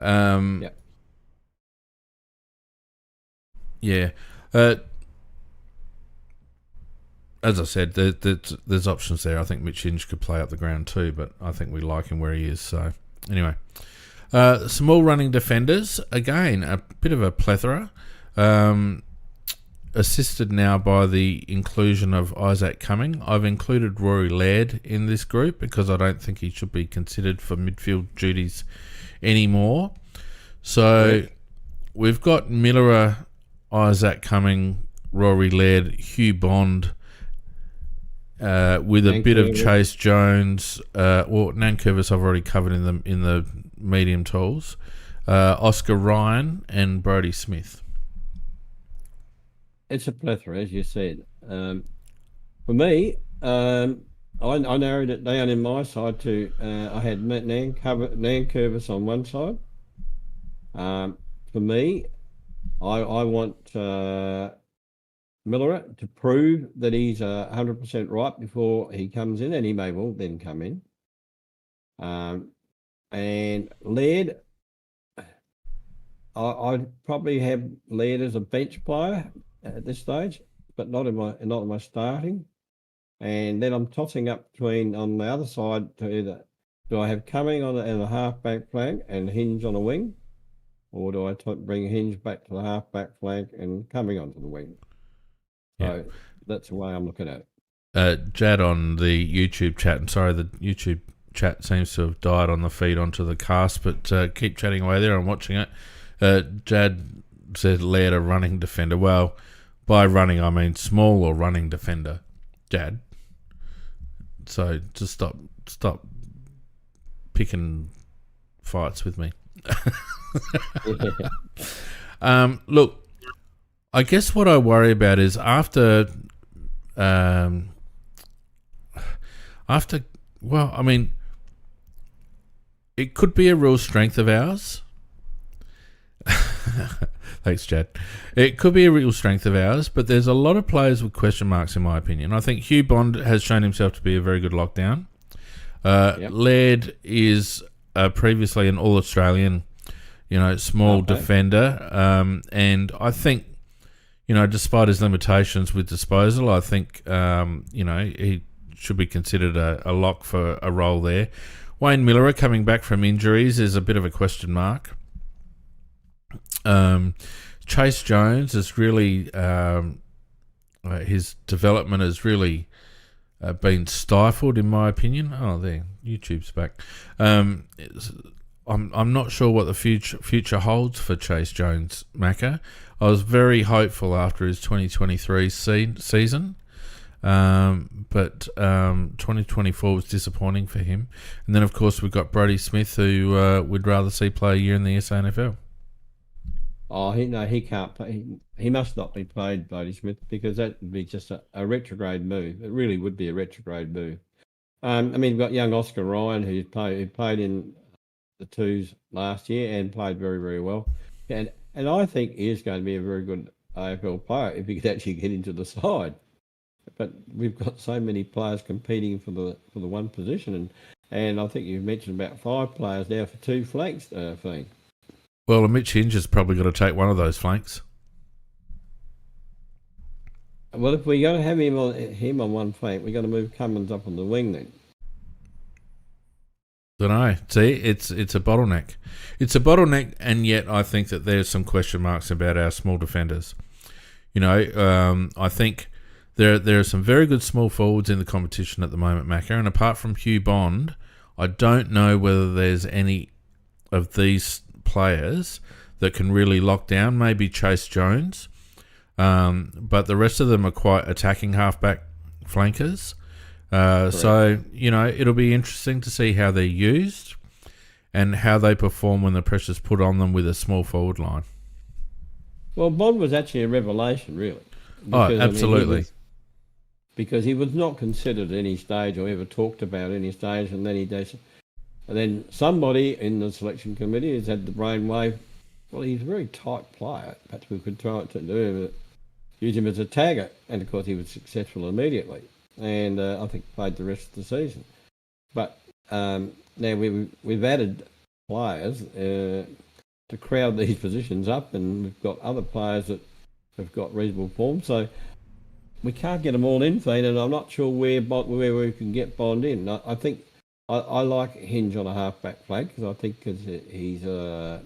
Um, Yeah. yeah. As I said, there's options there. I think Mitch Hinge could play up the ground too, but I think we like him where he is. So, anyway. Small running defenders. Again, a bit of a plethora. Assisted now by the inclusion of Isaac Cumming. I've included Rory Laird in this group because I don't think he should be considered for midfield duties anymore. So we've got Miller, Isaac Cumming, Rory Laird, Hugh Bond, with a bit of Chase Jones. Nankervis I've already covered in the medium tools. Oscar Ryan and Brodie Smith. It's a plethora, as you said. For me, I narrowed it down in my side to I had Nankervis on one side. For me, I want Miller to prove that he's 100% right before he comes in, and he may well then come in. And Laird, I'd probably have Laird as a bench player at this stage, but not in my starting. And then I'm tossing up between on the other side to either do I have Cumming on the half back flank and Hinge on a wing, or do I bring Hinge back to the half back flank and Cumming onto the wing? So that's the way I'm looking at it. Jad on the YouTube chat, and sorry, the YouTube chat seems to have died on the feed onto the cast, but keep chatting away there. I'm watching it. Jad said Laird a running defender. Well, by running I mean small or running defender, Jad. So just stop picking fights with me. Look, I guess what I worry about is after, well, I mean, it could be a real strength of ours. Thanks, Chad. It could be a real strength of ours, but there's a lot of players with question marks, in my opinion. I think Hugh Bond has shown himself to be a very good lockdown. Laird is previously an All-Australian, small defender, and I think, despite his limitations with disposal, I think, he should be considered a lock for a role there. Wayne Miller coming back from injuries is a bit of a question mark. Chase Jones is really, his development has really been stifled, in my opinion. Oh, there, YouTube's back. I'm not sure what the future holds for Chase Jones, Macca. I was very hopeful after his 2023 season, but 2024 was disappointing for him. And then, of course, we've got Brodie Smith, who we'd rather see play a year in the SANFL. Oh, he can't play. He must not be played, Brodie Smith, because that would be just a retrograde move. It really would be a retrograde move. You've got young Oscar Ryan, who played in the twos last year and played very, very well. And I think he is going to be a very good AFL player if he could actually get into the side. But we've got so many players competing for the one position, and I think you've mentioned about 5 players now for 2 flanks thing. Well, Mitch Hinge has probably got to take one of those flanks. Well, if we're going to have him on one flank, we're going to move Cummins up on the wing then. Don't know. See, it's a bottleneck. It's a bottleneck, and yet I think that there's some question marks about our small defenders. I think there are some very good small forwards in the competition at the moment, Macca, and apart from Hugh Bond, I don't know whether there's any of these players that can really lock down. Maybe Chase Jones, but the rest of them are quite attacking halfback flankers. So, it'll be interesting to see how they're used and how they perform when the pressure's put on them with a small forward line. Well, Bond was actually a revelation, really. Because, absolutely. Because he was not considered at any stage or ever talked about at any stage, and then somebody in the selection committee has had the brainwave. Well, he's a very tight player. Perhaps we could try to use him as a tagger, and of course he was successful immediately. And I think played the rest of the season. But now we've added players. to crowd these positions up, and we've got other players that have got reasonable form. So we can't get them all in, Fiend, and I'm not sure where we can get Bond in. I think I like Hinge on a halfback flag because I think he's a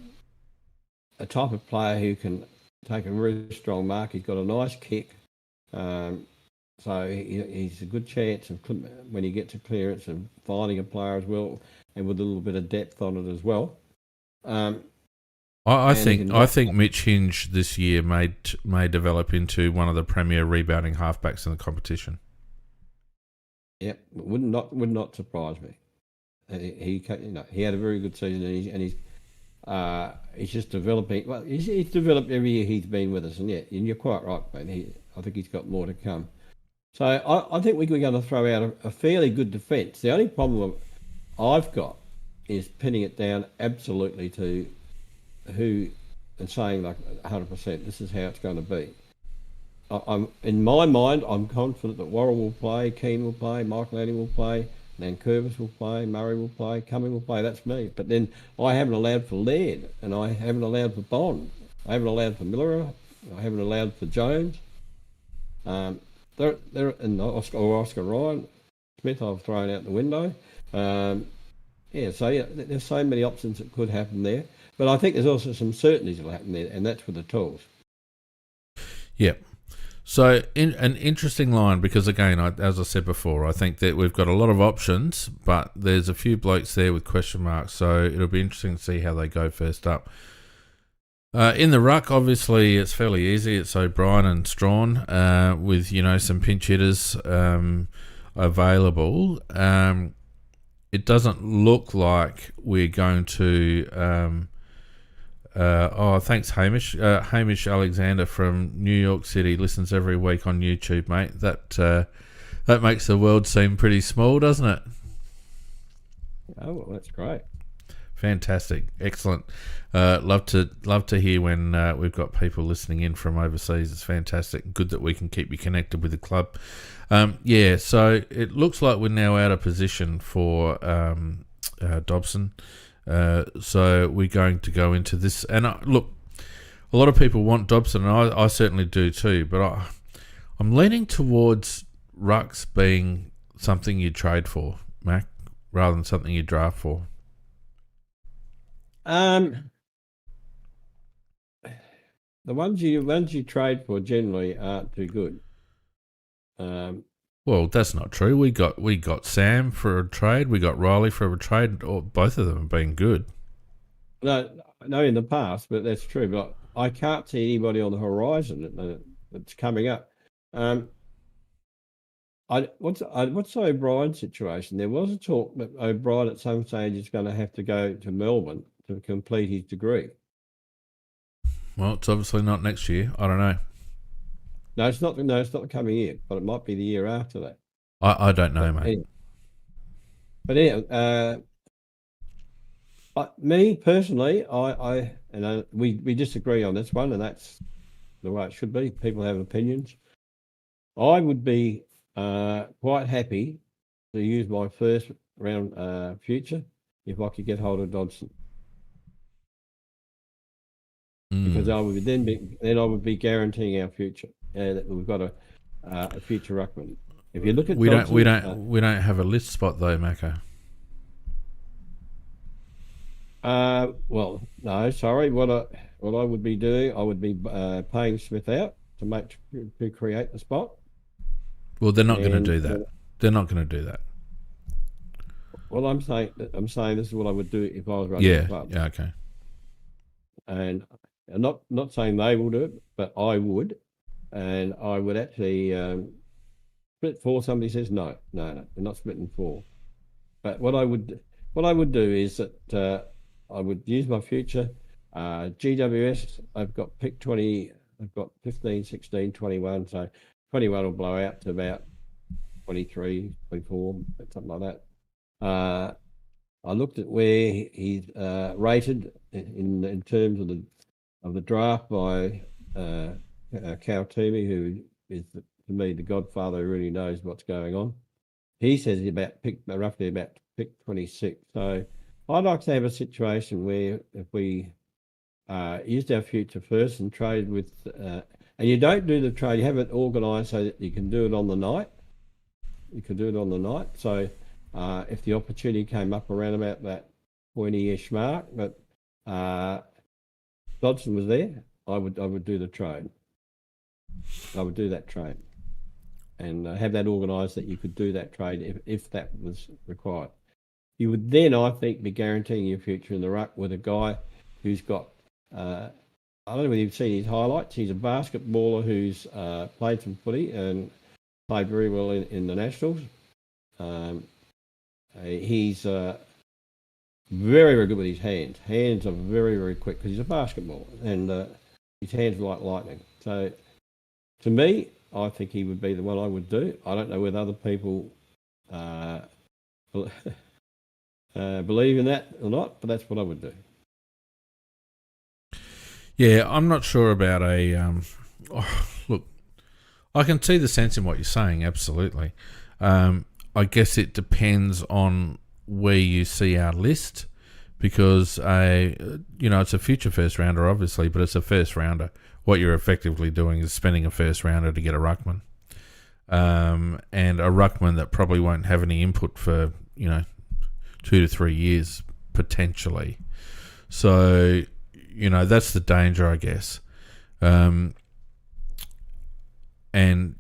type of player who can take a very strong mark. He's got a nice kick. So he's a good chance of, when he gets a clearance, of finding a player as well, and with a little bit of depth on it as well. I think Mitch Hinge this year may develop into one of the premier rebounding halfbacks in the competition. Yep, would not surprise me. He had a very good season, and he's just developing. Well, he's developed every year he's been with us, and you're quite right, mate. I think he's got more to come. So I think we're going to throw out a fairly good defence. The only problem I've got is pinning it down absolutely to who, and saying like 100%, this is how it's going to be. I'm in my mind, I'm confident that Worrell will play, Keane will play, Michael Lanning will play, Nankervis will play, Murray will play, Cumming will play. That's me. But then I haven't allowed for Laird, and I haven't allowed for Bond. I haven't allowed for Miller. I haven't allowed for Jones. They're and Oscar Ryan Smith. I've thrown out the window. There's so many options that could happen there. But I think there's also some certainties that will happen there, and that's with the tools. Yeah. So an interesting line, because again, as I said before, I think that we've got a lot of options, but there's a few blokes there with question marks. So it'll be interesting to see how they go first up. In the ruck, obviously, it's fairly easy. It's O'Brien and Strawn with, some pinch hitters available. It doesn't look like we're going to... thanks, Hamish. Hamish Alexander from New York City listens every week on YouTube, mate. That makes the world seem pretty small, doesn't it? Oh, well, that's great. Fantastic, excellent. Love to hear when we've got people listening in from overseas. It's fantastic. Good that we can keep you connected with the club. So it looks like we're now out of position for Dobson. So we're going to go into this. And look, a lot of people want Dobson, and I certainly do too, but I'm leaning towards rucks being something you trade for, Mac, rather than something you draft for. The ones you trade for generally aren't too good. Well, that's not true. We got Sam for a trade. We got Riley for a trade. Both of them have been good. No, in the past, but that's true. But I can't see anybody on the horizon that's coming up. What's O'Brien's situation? There was a talk that O'Brien at some stage is going to have to go to Melbourne to complete his degree. Well, it's obviously not next year. I don't know. No, it's not. No, it's not the coming year, but it might be the year after that. I don't know, mate. Me personally, we disagree on this one, and that's the way it should be. People have opinions. I would be quite happy to use my first round future if I could get hold of Dodson. Because I would be guaranteeing our future. That we've got a future ruckman. If you look at Dodson, we don't have a list spot though, Mako. Well, no, sorry. What I would be doing, I would be paying Smith out to create the spot. Well, they're not going to do that. They're not going to do that. Well, I'm saying this is what I would do if I was running the club. Yeah, okay. And I'm not saying they will do it, but I would, and I would actually split four. Somebody says no, we're not splitting four. But what I would do is that I would use my future GWS. I've got pick 20. I've got 15, 16, 21. So 21 will blow out to about 23, 24, something like that. I looked at where he's rated in terms of the draft by Cal Toomey, who is to me the godfather who really knows what's going on. He says he's roughly about pick 26. So I'd like to have a situation where if we used our future first and trade with, and you don't do the trade. You have it organised so that you can do it on the night. You can do it on the night. So if the opportunity came up around about that 20-ish mark, but Dodson was there, I would do the trade. I would do that trade and have that organised that you could do that trade if that was required. You would then, I think, be guaranteeing your future in the ruck with a guy who's got, I don't know whether you've seen his highlights. He's a basketballer who's played some footy and played very well in the Nationals. He's very, very good with his hands. Hands are very, very quick because he's a basketballer and his hands are like lightning. So to me, I think he would be the one I would do. I don't know whether other people believe in that or not, but that's what I would do. Yeah, I'm not sure about look, I can see the sense in what you're saying, absolutely. I guess it depends on where you see our list because, it's a future first rounder, obviously, but it's a first rounder. What you're effectively doing is spending a first rounder to get a ruckman. And a ruckman that probably won't have any input for, 2 to 3 years, potentially. So, that's the danger, I guess. And,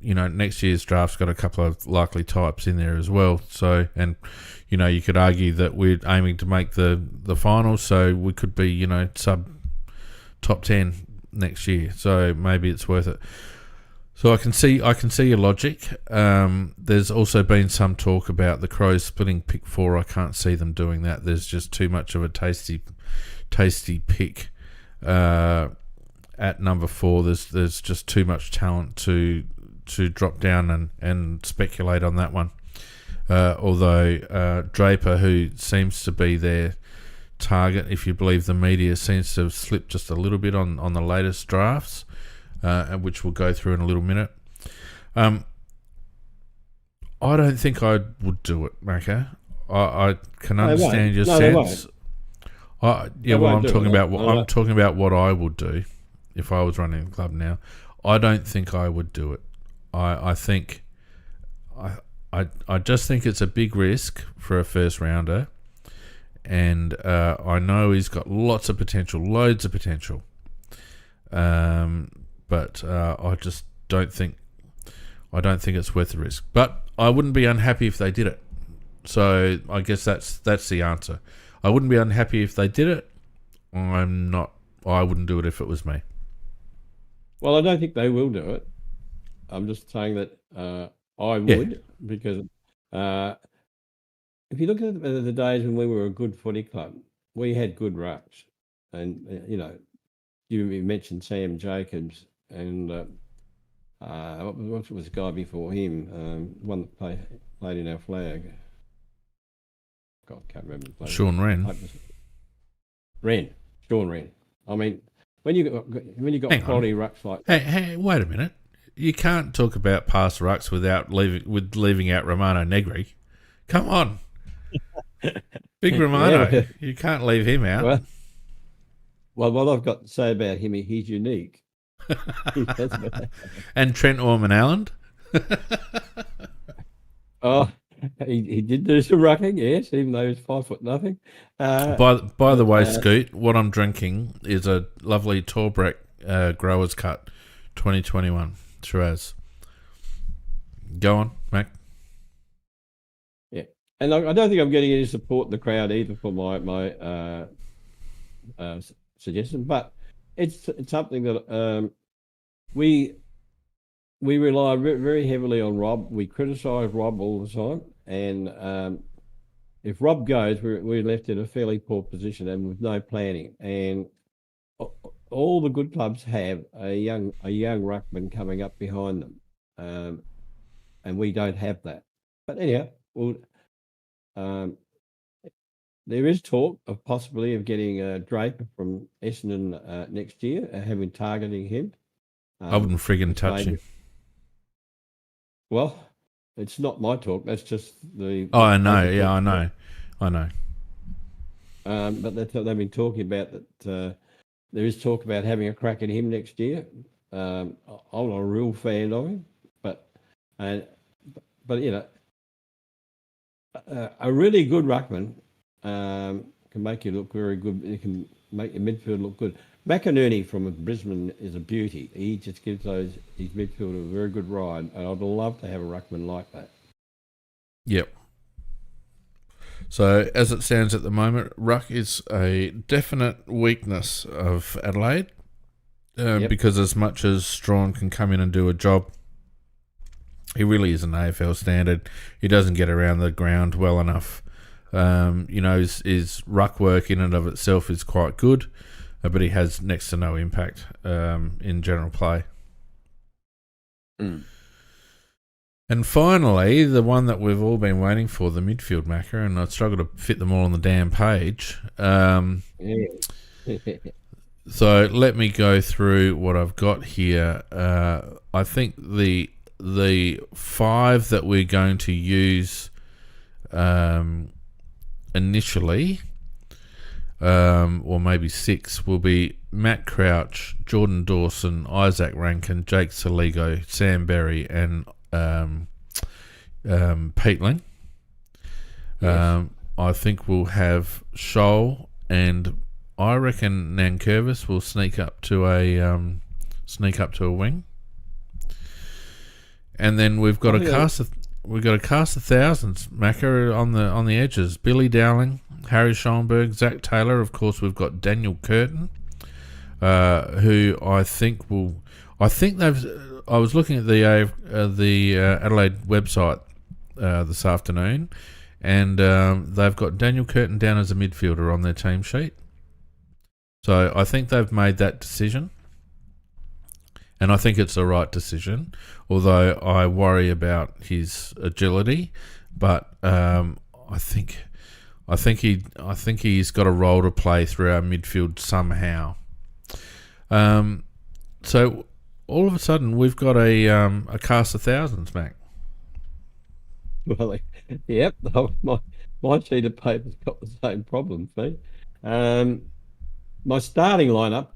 next year's draft's got a couple of likely types in there as well. So, and, you could argue that we're aiming to make the finals, so we could be, sub top 10 next year. So maybe it's worth it. So I can see your logic. There's also been some talk about the Crows splitting pick 4. I can't see them doing that. There's just too much of a tasty pick at number 4. There's just too much talent to drop down and speculate on that one. Although Draper, who seems to be their target, if you believe the media, seems to have slipped just a little bit on the latest drafts, which we'll go through in a little minute. I don't think I would do it, Mako. I can understand your sense. I'm talking about what I would do if I was running the club now. I don't think I would do it. I just think it's a big risk for a first rounder, and I know he's got loads of potential, but I just don't think it's worth the risk. But I wouldn't be unhappy if they did it. So I guess that's the answer. I wouldn't be unhappy if they did it. I wouldn't do it if it was me. Well, I don't think they will do it. I'm just saying that I would, because if you look at the days when we were a good footy club, we had good rucks. And, you mentioned Sam Jacobs and what was the guy before him? One that played in our flag. God, can't remember. Sean Wren. Sean Wren. I mean, when you got quality rucks like that. Hey, wait a minute. You can't talk about past rucks without leaving out Romano Negri. Come on. Big Romano. Yeah. You can't leave him out. Well, what I've got to say about him, he's unique. And Trent Orman-Allen? Oh, he did do some rucking, yes, even though he was 5 foot nothing. By the way, Scoot, what I'm drinking is a lovely Torbreck Growers Cut 2021 Shiraz. Go on, Mac. Yeah, and I don't think I'm getting any support in the crowd either for my suggestion, but it's something that we rely very heavily on Rob. We criticise Rob all the time, and if Rob goes, we're left in a fairly poor position and with no planning. And all the good clubs have a young ruckman coming up behind them, and we don't have that. But anyhow, there is talk of possibly of getting Draper from Essendon next year, targeting him. I wouldn't friggin' touch him. Well, it's not my talk. That's just the. Oh, I know. Yeah, I know. But they've been talking about that there is talk about having a crack at him next year. I'm not a real fan of him, but a really good ruckman can make you look very good. It can make your midfield look good. McInerney from Brisbane is a beauty. He just gives his midfield a very good ride, and I'd love to have a ruckman like that. Yep. So as it stands at the moment, ruck is a definite weakness of Adelaide, because as much as Strawn can come in and do a job, he really is an AFL standard. He doesn't get around the ground well enough. His ruck work in and of itself is quite good, but he has next to no impact in general play. And finally, the one that we've all been waiting for, the midfield Macca, and I struggle to fit them all on the damn page. So let me go through what I've got here. I think the 5 that we're going to use initially, or maybe 6, will be Matt Crouch, Jordan Dawson, Isaac Rankin, Jake Saligo, Sam Berry, and Peatling. Yes. I think we'll have Shoal, and I reckon Nankervis will sneak up to a wing. And then we've got a cast of thousands, Macca, on the edges. Billy Dowling, Harry Schoenberg, Zach Taylor. Of course, we've got Daniel Curtin, who I think they've. I was looking at the Adelaide website this afternoon, and they've got Daniel Curtin down as a midfielder on their team sheet. So I think they've made that decision, and I think it's the right decision. Although I worry about his agility, but I think he's got a role to play through our midfield somehow. So all of a sudden we've got a cast of thousands, Mac. Well, yep. My sheet of paper's got the same problem, Fee. My starting lineup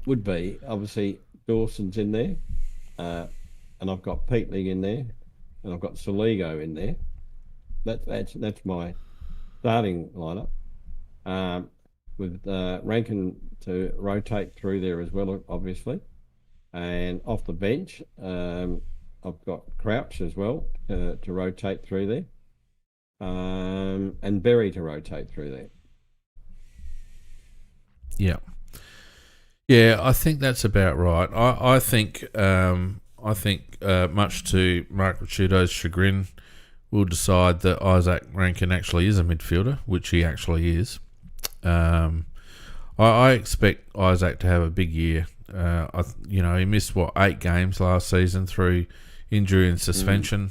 would be obviously Dawson's in there, and I've got Peatling in there, and I've got Saligo in there. That's my starting lineup, with Rankin to rotate through there as well, obviously, and off the bench, I've got Crouch as well to rotate through there, and Berry to rotate through there. Yeah, I think that's about right. I think much to Mark Ricciuto's chagrin, we'll decide that Isaac Rankin actually is a midfielder, which he actually is. I expect Isaac to have a big year. He missed 8 games last season through injury and suspension.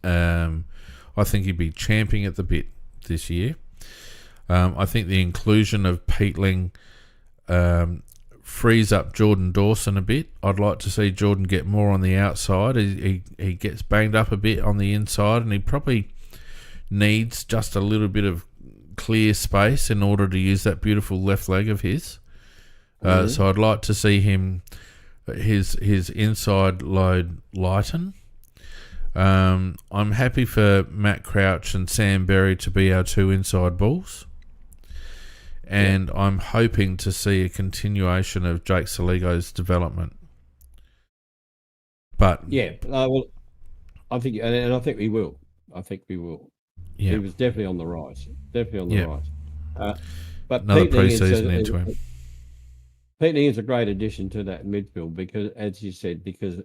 I think he'd be champing at the bit this year. I think the inclusion of Peatling frees up Jordan Dawson a bit. I'd like to see Jordan get more on the outside. He gets banged up a bit on the inside, and he probably needs just a little bit of clear space in order to use that beautiful left leg of his. So I'd like to see his inside load lighten. I'm happy for Matt Crouch and Sam Berry to be our 2 inside balls. And I'm hoping to see a continuation of Jake Saligo's development. But I think, and I think we will. Yeah. He was definitely on the rise. But another pre-season into him. Peatling is a great addition to that midfield because, as you said, because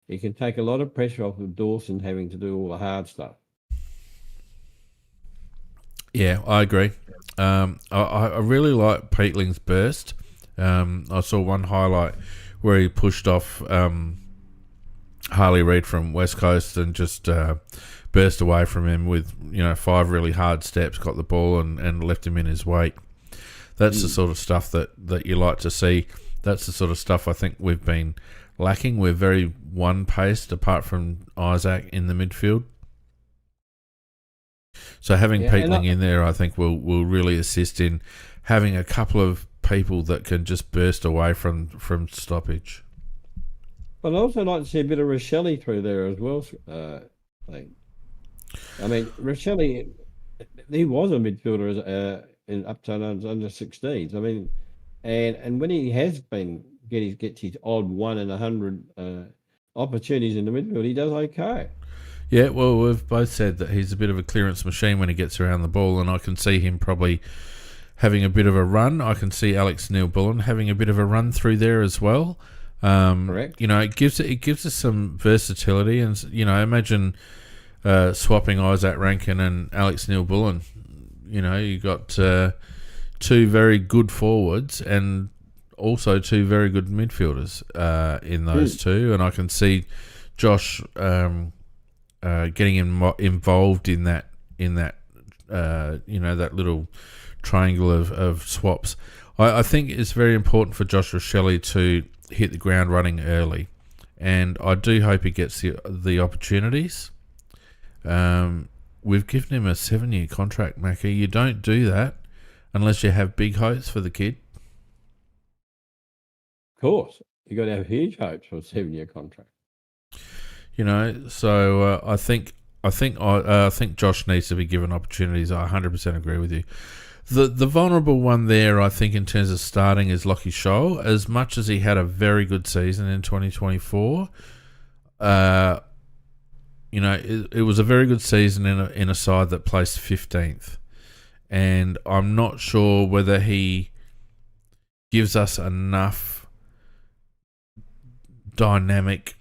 he can take a lot of pressure off of Dawson having to do all the hard stuff. Yeah, I agree. I really like Peatling's burst. I saw one highlight where he pushed off Harley Reid from West Coast and just burst away from him with 5 really hard steps, got the ball and left him in his wake. That's the sort of stuff that you like to see. That's the sort of stuff I think we've been lacking. We're very one-paced apart from Isaac in the midfield. So having Peatling in there, I think, will really assist in having a couple of people that can just burst away from stoppage. But I'd also like to see a bit of Rochelle through there as well. I mean, Rochelle, he was a midfielder in up to under 16s. I mean, and when he has been gets his odd 1 in 100 opportunities in the midfield, he does okay. Yeah, well, we've both said that he's a bit of a clearance machine when he gets around the ball, and I can see him probably having a bit of a run. I can see Alex Neil-Bullen having a bit of a run through there as well. Correct. It gives us some versatility, and imagine swapping Isaac Rankin and Alex Neil-Bullen. You got two very good forwards and also two very good midfielders in those two, and I can see Josh getting involved in that that little triangle of swaps. I think it's very important for Josh Rochelle to hit the ground running early, and I do hope he gets the opportunities. We've given him a 7-year contract, Mackie. You don't do that unless you have big hopes for the kid. Of course, you got to have huge hopes for a 7-year contract. So I think Josh needs to be given opportunities. I 100% agree with you. The vulnerable one there, I think, in terms of starting, is Lockie Scholl. As much as he had a very good season in 2024, it was a very good season in a side that placed 15th, and I'm not sure whether he gives us enough dynamic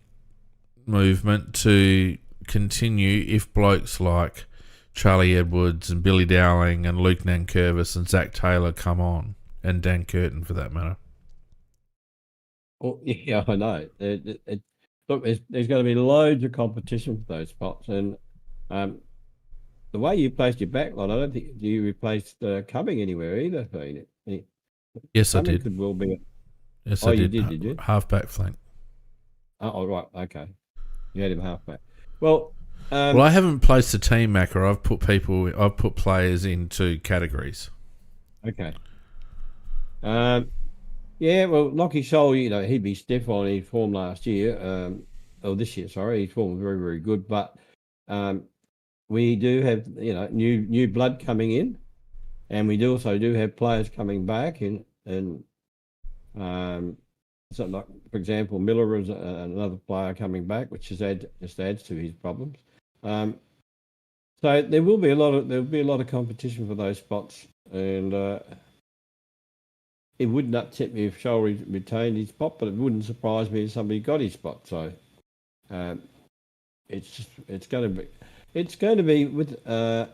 movement to continue if blokes like Charlie Edwards and Billy Dowling and Luke Nankervis and Zach Taylor come on, and Dan Curtin for that matter. Well, yeah, I know. Look, there's going to be loads of competition for those spots, and the way you placed your backline, I don't think you replaced Cumming anywhere either. Yes, Cumming I did. could well be. Yes, Oh, I you did. did you? Half-back flank. Oh, right. Okay. You had him halfback. Well, I haven't placed a team, Macca. I've put players into categories. Okay. Yeah, well, Lockie Scholl, he'd be stiff on his form last year. This year, sorry. His form was very, very good. But we do have, new blood coming in. And we also do have players coming back. And something like, for example, Miller is another player coming back, which just adds to his problems. So there'll be a lot of competition for those spots, and it wouldn't upset me if Scholl retained his spot, but it wouldn't surprise me if somebody got his spot. So it's going to be with a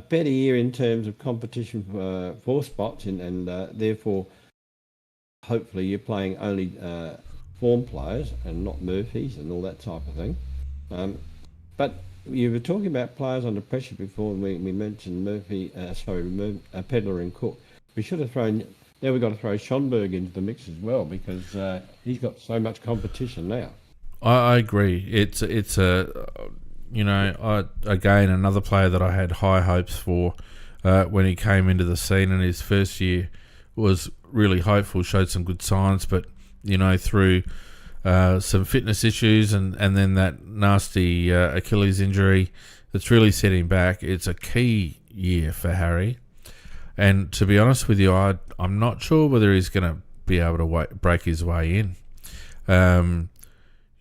better year in terms of competition for spots, and therefore hopefully you're playing only form players and not Murphys and all that type of thing. But you were talking about players under pressure before, and we mentioned Pedler and Cook. We should have thrown. Now we've got to throw Schonberg into the mix as well, because he's got so much competition now. I agree. It's again, another player that I had high hopes for when he came into the scene, in his first year was really hopeful, showed some good signs, but through some fitness issues and then that nasty Achilles injury that's really set him back. It's a key year for Harry, and to be honest with you, I'm not sure whether he's going to be able to break his way in.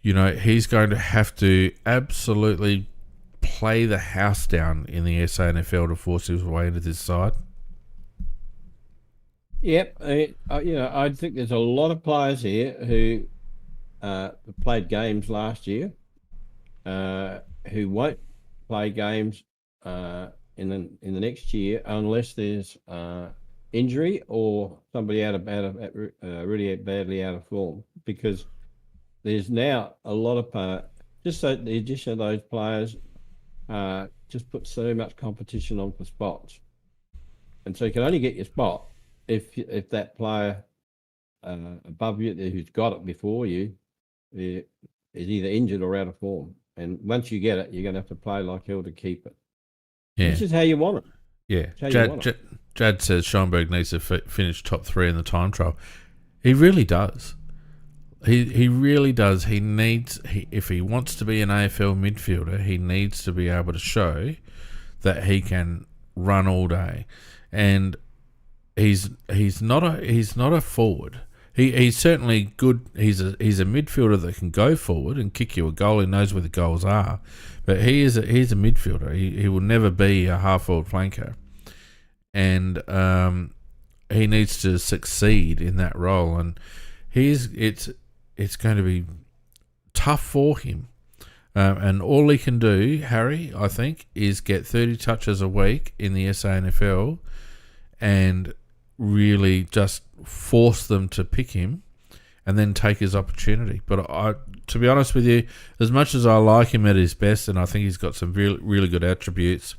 He's going to have to absolutely play the house down in the SANFL to force his way into this side. Yep, I think there's a lot of players here who played games last year, who won't play games in the next year unless there's injury or somebody really badly out of form, because there's now a lot of just so the addition of those players just puts so much competition on for spots, and so you can only get your spot if that player above you who's got it before you is either injured or out of form. And once you get it, you're going to have to play like hell to keep it. Yeah. This is how you want it. Yeah, Tell you what, Jad says Schoenberg needs to finish top 3 in the time trial. He really does. He really does. If he wants to be an AFL midfielder, he needs to be able to show that he can run all day, and he's not a forward. He's certainly good. He's a midfielder that can go forward and kick you a goal. He knows where the goals are, but he's a midfielder. He will never be a half forward flanker, and he needs to succeed in that role. And it's going to be tough for him. And all he can do, Harry, I think, is get 30 touches a week in the SANFL and really just force them to pick him and then take his opportunity. But to be honest with you, as much as I like him at his best and I think he's got some really, really good attributes,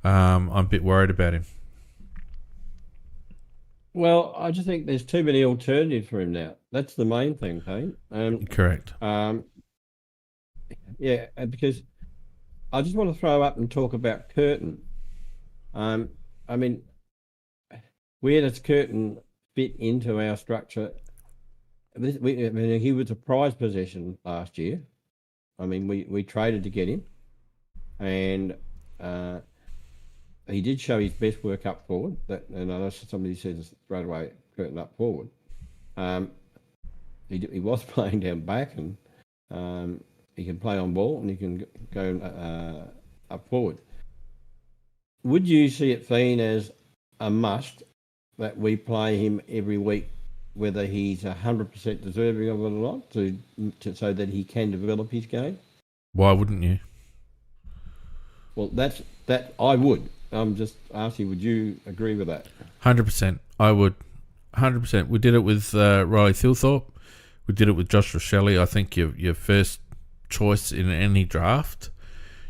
I'm a bit worried about him. Well, I just think there's too many alternatives for him now. That's the main thing, Payne. Correct. Yeah, because I just want to throw up and talk about Curtin. I mean, where does Curtin fit into our structure? He was a prize possession last year. I mean, we traded to get him, and he did show his best work up forward. And I know somebody says straight away, Curtin up forward. He was playing down back, and he can play on ball, and he can go up forward. Would you see it, Fiend, as a must that we play him every week, whether he's 100% deserving of it or not, so that he can develop his game? Why wouldn't you? Well, that I would. I'm just asking, would you agree with that? 100%. I would. 100%. We did it with Riley Thilthorpe. We did it with Josh Rochelle. I think your first choice in any draft,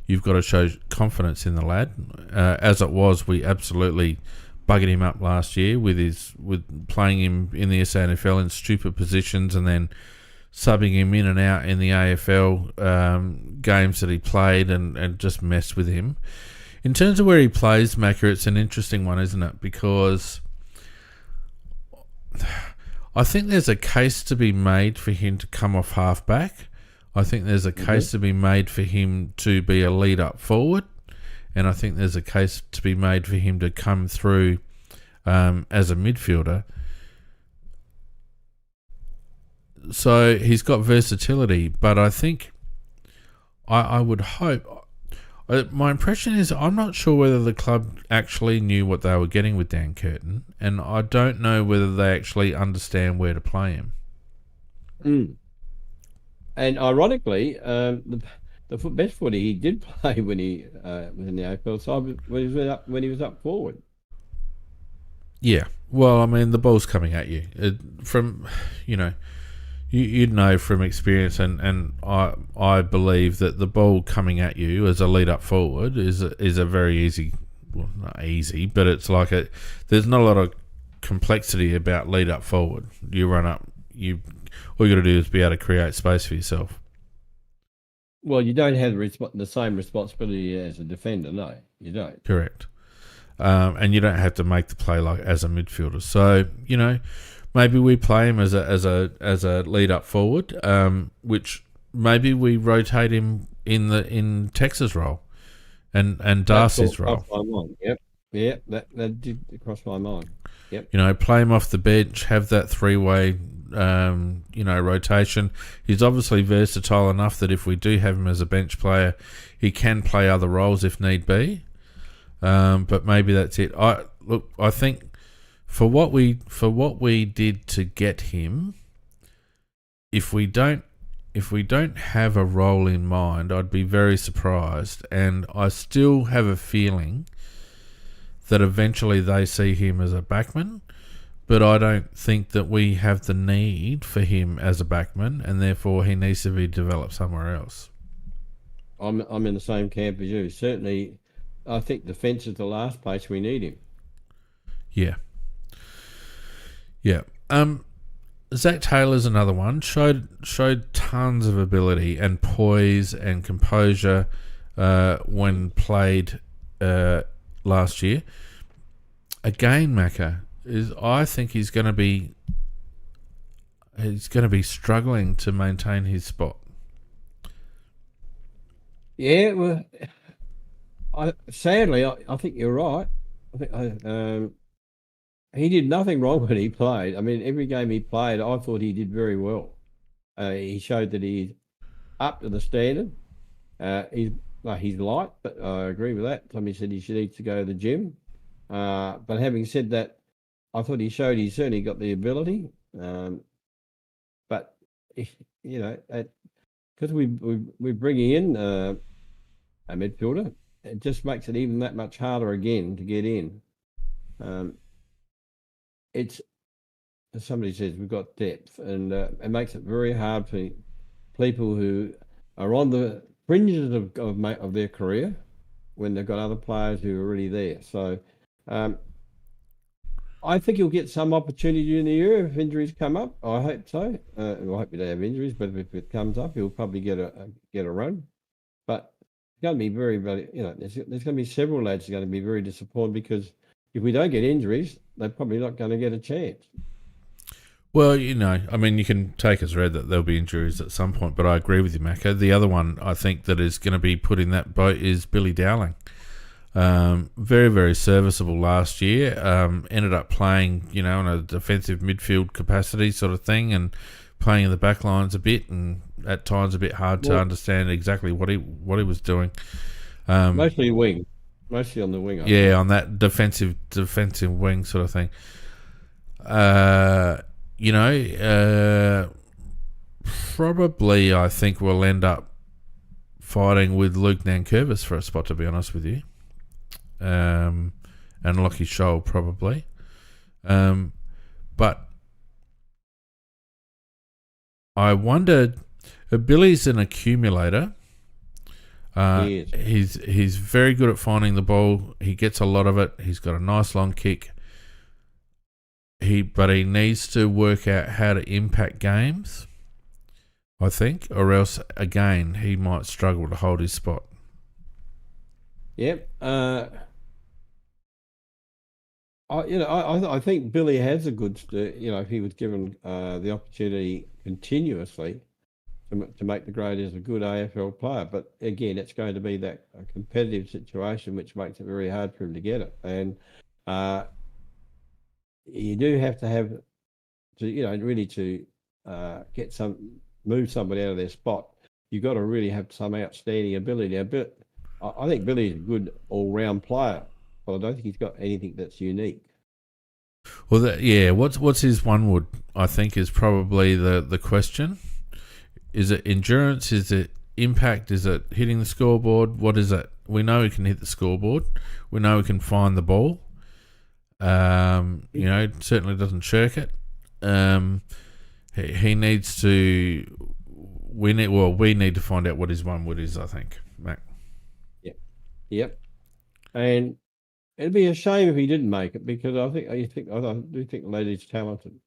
you've got to show confidence in the lad. As it was, we absolutely buggered him up last year with playing him in the SANFL in stupid positions and then subbing him in and out in the AFL games that he played and just messed with him. In terms of where he plays, Macca, it's an interesting one, isn't it? Because I think there's a case to be made for him to come off halfback. I think there's a case to be made for him to be a lead up forward. And I think there's a case to be made for him to come through as a midfielder. So he's got versatility, but I think I would hope... my impression is I'm not sure whether the club actually knew what they were getting with Dan Curtin, and I don't know whether they actually understand where to play him. And ironically, the best footy he did play when he was in the AFL side when he was up forward. Yeah, well, I mean, the ball's coming at you you'd know from experience, and I believe that the ball coming at you as a lead up forward is a very easy, well, not easy, but it's like there's not a lot of complexity about lead up forward. You run up, all you got to do is be able to create space for yourself. Well, you don't have the same responsibility as a defender, no, you don't. Correct. And you don't have to make the play like as a midfielder. So, maybe we play him as a lead up forward, which maybe we rotate him in Texas role and Darcy's role. Crossed my mind. Yep, that did cross my mind. Yep. Play him off the bench, have that three-way rotation. He's obviously versatile enough that if we do have him as a bench player, he can play other roles if need be. But maybe that's it. I think for what we did to get him, if we don't have a role in mind, I'd be very surprised. And I still have a feeling that eventually they see him as a backman, but I don't think that we have the need for him as a backman, and therefore he needs to be developed somewhere else. I'm in the same camp as you. Certainly, I think defence is the last place we need him. Yeah. Zach Taylor's another one. Showed tons of ability and poise and composure when played last year. again, Macca, I think he's going to be struggling to maintain his spot. Yeah, well, sadly, I think you're right. I think he did nothing wrong when he played. I mean, every game he played, I thought he did very well. He showed that he's up to the standard. He's light, but I agree with that. Somebody said he should need to go to the gym. But having said that, I thought he showed he certainly got the ability. But because we're bringing in a midfielder, it just makes it even that much harder again to get in. It's, as somebody says, we've got depth, and it makes it very hard for people who are on the fringes of their career when they've got other players who are already there. So I think he'll get some opportunity in the year if injuries come up. I hope so. I hope we don't have injuries, but if it comes up, he'll probably get a run. But it's going to be very, very, there's going to be several lads who are going to be very disappointed because if we don't get injuries, they're probably not going to get a chance. Well, I mean, you can take as read that there'll be injuries at some point, but I agree with you, Macca. The other one I think that is going to be put in that boat is Billy Dowling. Very, very serviceable last year. Ended up playing, in a defensive midfield capacity sort of thing, and playing in the back lines a bit, and at times a bit hard to understand exactly what he was doing. Mostly wing, mostly on the wing. On that defensive wing sort of thing. Probably I think we'll end up fighting with Luke Nankervis for a spot, to be honest with you. And Lockie Scholl probably. But I wondered, Billy's an accumulator. He's very good at finding the ball. He gets a lot of it. He's got a nice long kick. But he needs to work out how to impact games, I think, or else again he might struggle to hold his spot. Yep. I think Billy has a good, if he was given the opportunity continuously to make the grade as a good AFL player. But again, it's going to be that competitive situation which makes it very hard for him to get it. And you do have to have to, really to move somebody out of their spot. You've got to really have some outstanding ability. I think Billy's a good all-round player, but I don't think he's got anything that's unique. Well, what's his one wood, I think, is probably the question. Is it endurance? Is it impact? Is it hitting the scoreboard? What is it? We know he can hit the scoreboard. We know he can find the ball. Certainly doesn't shirk it. He needs to. We need to find out what his one wood is, I think, Mac. Yep. And it'd be a shame if he didn't make it, because I do think the lady's talented.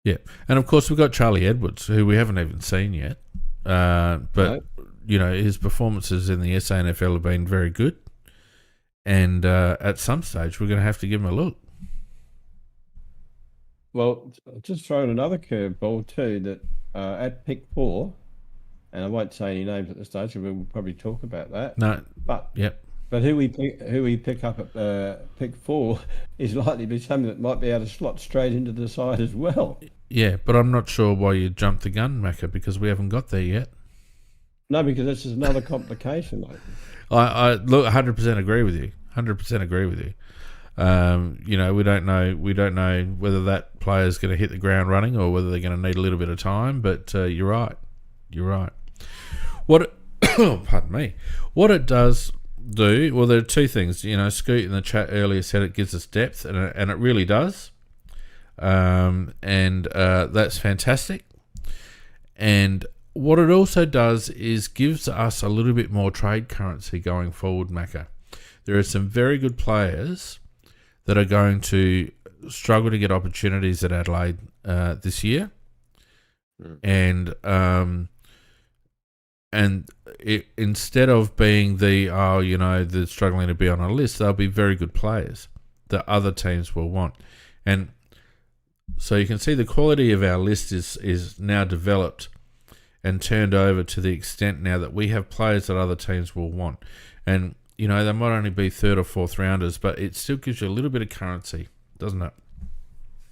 Yeah, and of course we've got Charlie Edwards, who we haven't even seen yet. But his performances in the SANFL have been very good, and at some stage we're going to have to give him a look. Well, just throwing another curveball too, that at pick 4, and I won't say any names at this stage, and we'll probably talk about that. No, but yep. But who we pick up at pick 4 is likely to be something that might be able to slot straight into the side as well. Yeah, but I'm not sure why you jumped the gun, Macca, because we haven't got there yet. No, because this is another complication, mate. I look, 100% agree with you. 100% agree with you. We don't know whether that player's going to hit the ground running or whether they're going to need a little bit of time. But you're right. Pardon me. What it does do, well, there are two things. Scoot in the chat earlier said it gives us depth, and it really does. That's fantastic. And what it also does is gives us a little bit more trade currency going forward, Macca. There are some very good players that are going to struggle to get opportunities at Adelaide this year. Instead of being they're struggling to be on a list, they'll be very good players. that other teams will want. And so you can see the quality of our list is now developed and turned over to the extent now that we have players that other teams will want. And, you know, they might only be third or fourth rounders, but it still gives you a little bit of currency, doesn't it?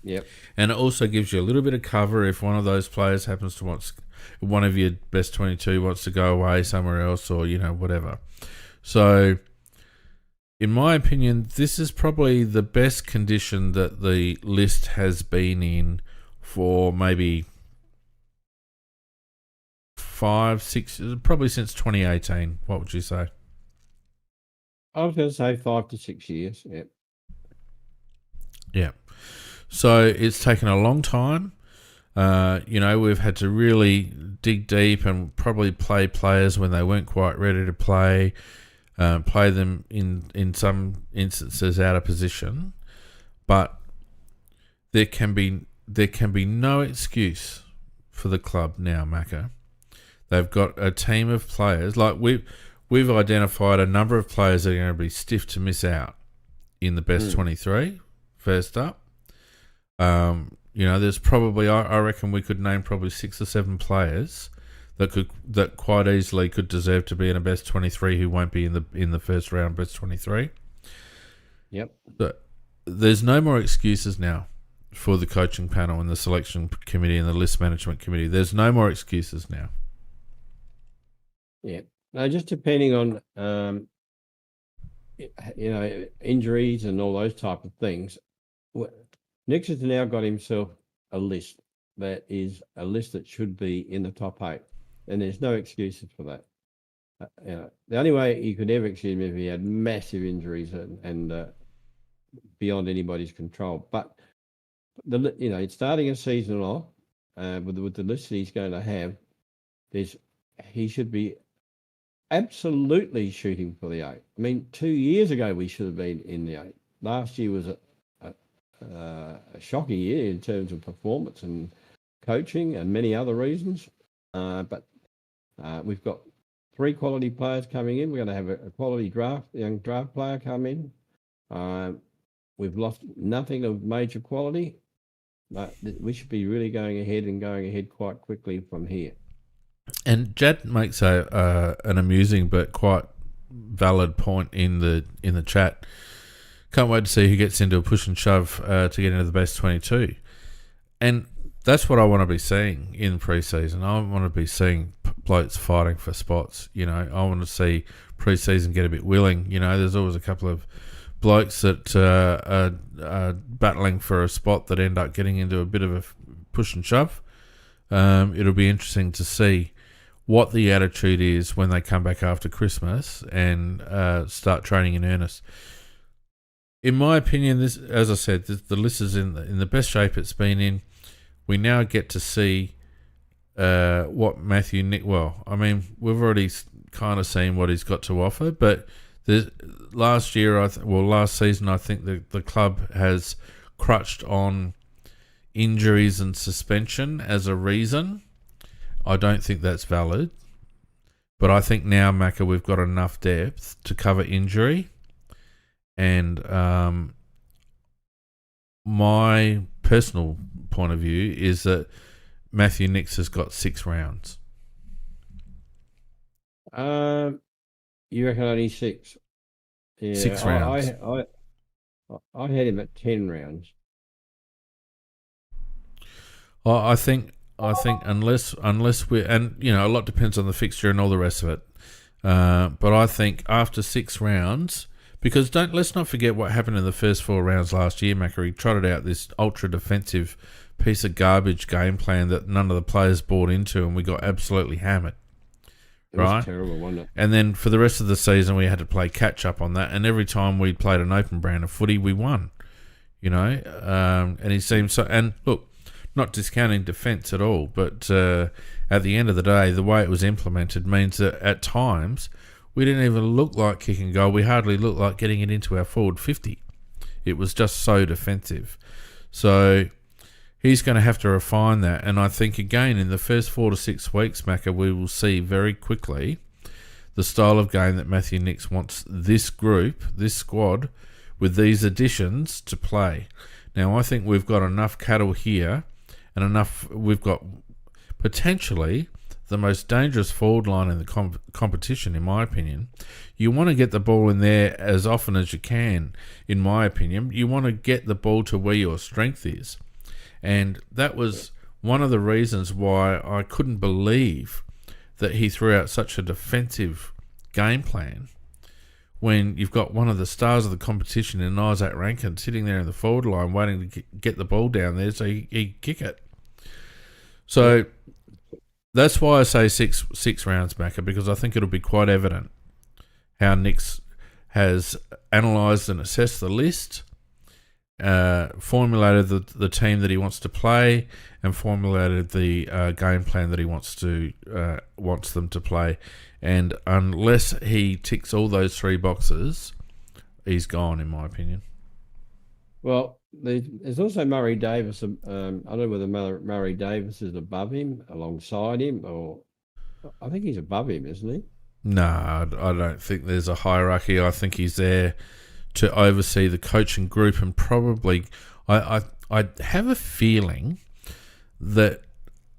Yep. And it also gives you a little bit of cover if one of those players happens to want, one of your best 22 wants to go away somewhere else, or, you know, whatever. So, in my opinion, this is probably the best condition that the list has been in for maybe 5, 6, probably since 2018. What would you say? I was going to say 5 to 6 years. Yep. Yeah. So it's taken a long time. You know, we've had to really dig deep and probably play players when they weren't quite ready to play. Play them in some instances out of position, but there can be no excuse for the club now, Macca. They've got a team of players, like we've identified a number of players that are going to be stiff to miss out in the best 23. First up, you know, there's probably I reckon we could name probably 6 or 7 players that quite easily could deserve to be in a best 23 who won't be in the first round best 23. Yep. But there's no more excuses now for the coaching panel and the selection committee and the list management committee. There's no more excuses now. Yeah. No, just depending on you know, injuries and all those type of things. Nix has now got himself a list that should be in the top 8. And there's no excuses for that. You know, the only way you could ever excuse him if he had massive injuries and beyond anybody's control. But you know, it's starting a season off with the list that he's going to have. He should be absolutely shooting for the 8. I mean, 2 years ago we should have been in the 8. Last year was a shocking year in terms of performance and coaching and many other reasons. But we've got 3 quality players coming in. We're going to have a quality young draft player come in. We've lost nothing of major quality, but we should be really going ahead quite quickly from here. And Jad makes an amusing but quite valid point in the chat. Can't wait to see who gets into a push and shove to get into the best 22. And that's what I want to be seeing in pre-season. I want to be seeing blokes fighting for spots. You know, I want to see pre-season get a bit willing. You know, there's always a couple of blokes that are battling for a spot that end up getting into a bit of a push and shove. It'll be interesting to see what the attitude is when they come back after Christmas and start training in earnest. In my opinion, this, as I said, the list is in the best shape it's been in. We now get to see what Matthew Nick. Well, I mean, we've already kind of seen what he's got to offer, but last season, I think the club has crutched on injuries and suspension as a reason. I don't think that's valid, but I think now, Macca, we've got enough depth to cover injury, and my personal point of view is that Matthew Nix has got 6 rounds. You reckon only 6? Yeah, 6 rounds. I had him at 10 rounds. I think unless we, and you know, a lot depends on the fixture and all the rest of it. But I think after 6 rounds, because let's not forget what happened in the first 4 rounds last year, Macquarie trotted out this ultra defensive piece of garbage game plan that none of the players bought into, and we got absolutely hammered. It was terrible, wasn't it? And then for the rest of the season, we had to play catch up on that, and every time we played an open brand of footy, we won. You know, and he seems so. And look, not discounting defence at all, but at the end of the day, the way it was implemented means that at times we didn't even look like kicking goal. We hardly looked like getting it into our forward 50. It was just so defensive. So he's going to have to refine that. And I think, again, in the first 4 to 6 weeks, Macca, we will see very quickly the style of game that Matthew Nix wants this group, this squad, with these additions to play. Now, I think we've got enough cattle here and we've got potentially the most dangerous forward line in the competition, in my opinion. You want to get the ball in there as often as you can, in my opinion. You want to get the ball to where your strength is. And that was one of the reasons why I couldn't believe that he threw out such a defensive game plan when you've got one of the stars of the competition in Isaac Rankin sitting there in the forward line waiting to get the ball down there so he kick it. So that's why I say six rounds, Macca, because I think it'll be quite evident how Nix has analysed and assessed the list, formulated the team that he wants to play, and formulated the game plan that he wants them to play. And unless he ticks all those three boxes, he's gone, in my opinion. Well, there's also Murray Davis. I don't know whether Murray Davis is above him, alongside him, or I think he's above him, isn't he? No, I don't think there's a hierarchy. I think he's there to oversee the coaching group, and probably I have a feeling that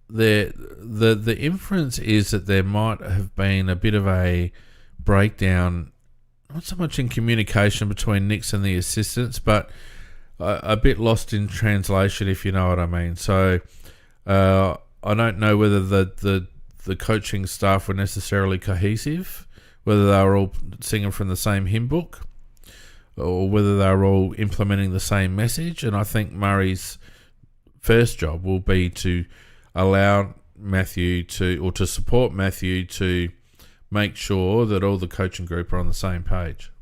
the inference is that there might have been a bit of a breakdown, not so much in communication between Nix and the assistants, but a bit lost in translation, if you know what I mean. So I don't know whether the coaching staff were necessarily cohesive, whether they were all singing from the same hymn book, or whether they were all implementing the same message. And I think Murray's first job will be to allow Matthew to support Matthew to make sure that all the coaching group are on the same page.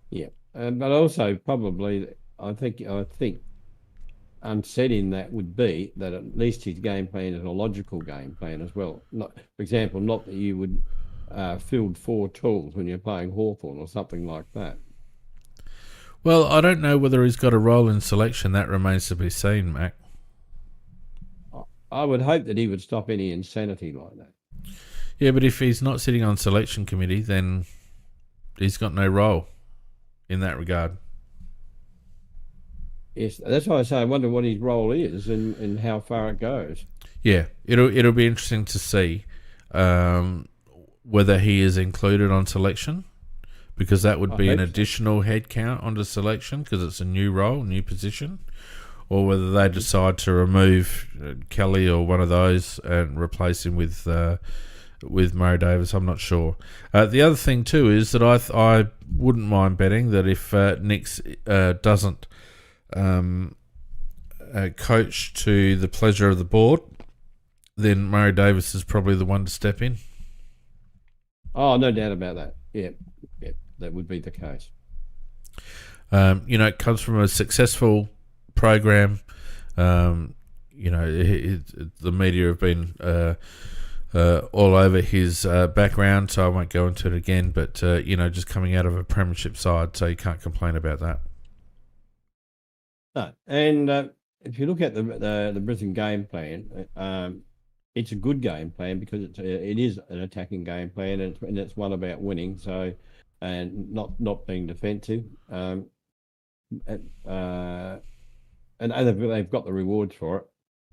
Yeah, but also probably I think unsetting that would be that at least his game plan is a logical game plan as well. Not, for example, not that you would field 4 tools when you're playing Hawthorn or something like that. Well, I don't know whether he's got a role in selection. That remains to be seen, Mac. I would hope that he would stop any insanity like that. Yeah, but if he's not sitting on selection committee, then he's got no role in that regard. Yes, that's why I say I wonder what his role is and how far it goes. Yeah, it'll be interesting to see whether he is included on selection, because that would be an additional head count onto selection because it's a new role, new position, or whether they decide to remove Kelly or one of those and replace him with Murray Davis. I'm not sure. The other thing too is that I wouldn't mind betting that if Nix doesn't coach to the pleasure of the board, then Murray Davis is probably the one to step in. Oh, no doubt about that. Yeah, that would be the case. It comes from a successful program. The media have been all over his background, so I won't go into it again. But just coming out of a premiership side, so you can't complain about that. No, and if you look at the Brisbane game plan, it's a good game plan because it is an attacking game plan, and it's one about winning. So, and not being defensive. And they've got the rewards for it.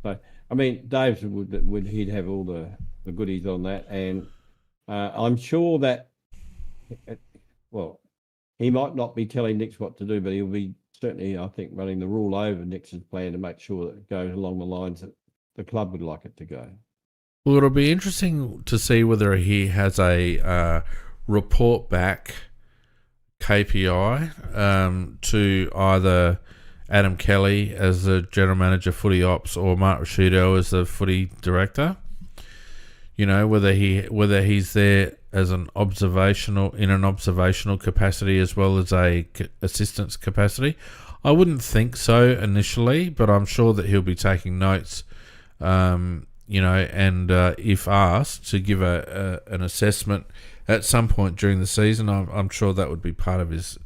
So, I mean, Dave's he'd have all the goodies on that, and I'm sure that, he might not be telling Nix what to do, but he'll be certainly, I think, running the rule over Nix's plan to make sure that it goes along the lines that the club would like it to go. Well, it'll be interesting to see whether he has a report back KPI to either Adam Kelly as the general manager footy ops or Mark Rasciuto as the footy director. Whether he's there as an observational capacity as well as a assistance capacity. I wouldn't think so initially, but I'm sure that he'll be taking notes. And if asked to give an assessment at some point during the season, I'm sure that would be part of his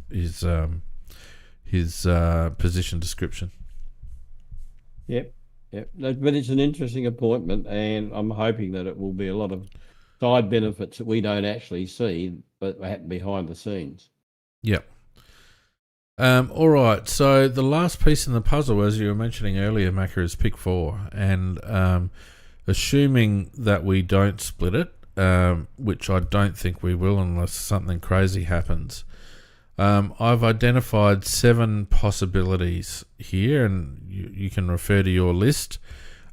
position description. Yep. But it's an interesting appointment, and I'm hoping that it will be a lot of side benefits that we don't actually see, but happen behind the scenes. Yep. All right, so the last piece in the puzzle, as you were mentioning earlier, Macca, is pick 4. And assuming that we don't split it, which I don't think we will unless something crazy happens, I've identified 7 possibilities here, and you can refer to your list.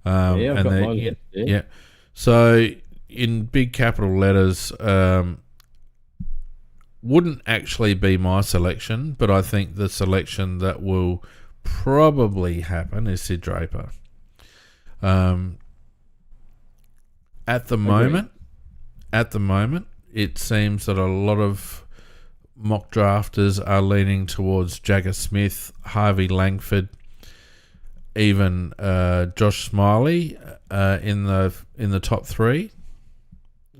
I've got mine. Yeah. Yeah. So in big capital letters, wouldn't actually be my selection, but I think the selection that will probably happen is Sid Draper. At the moment, it seems that a lot of mock drafters are leaning towards Jagger Smith, Harvey Langford, even Josh Smiley in the top 3.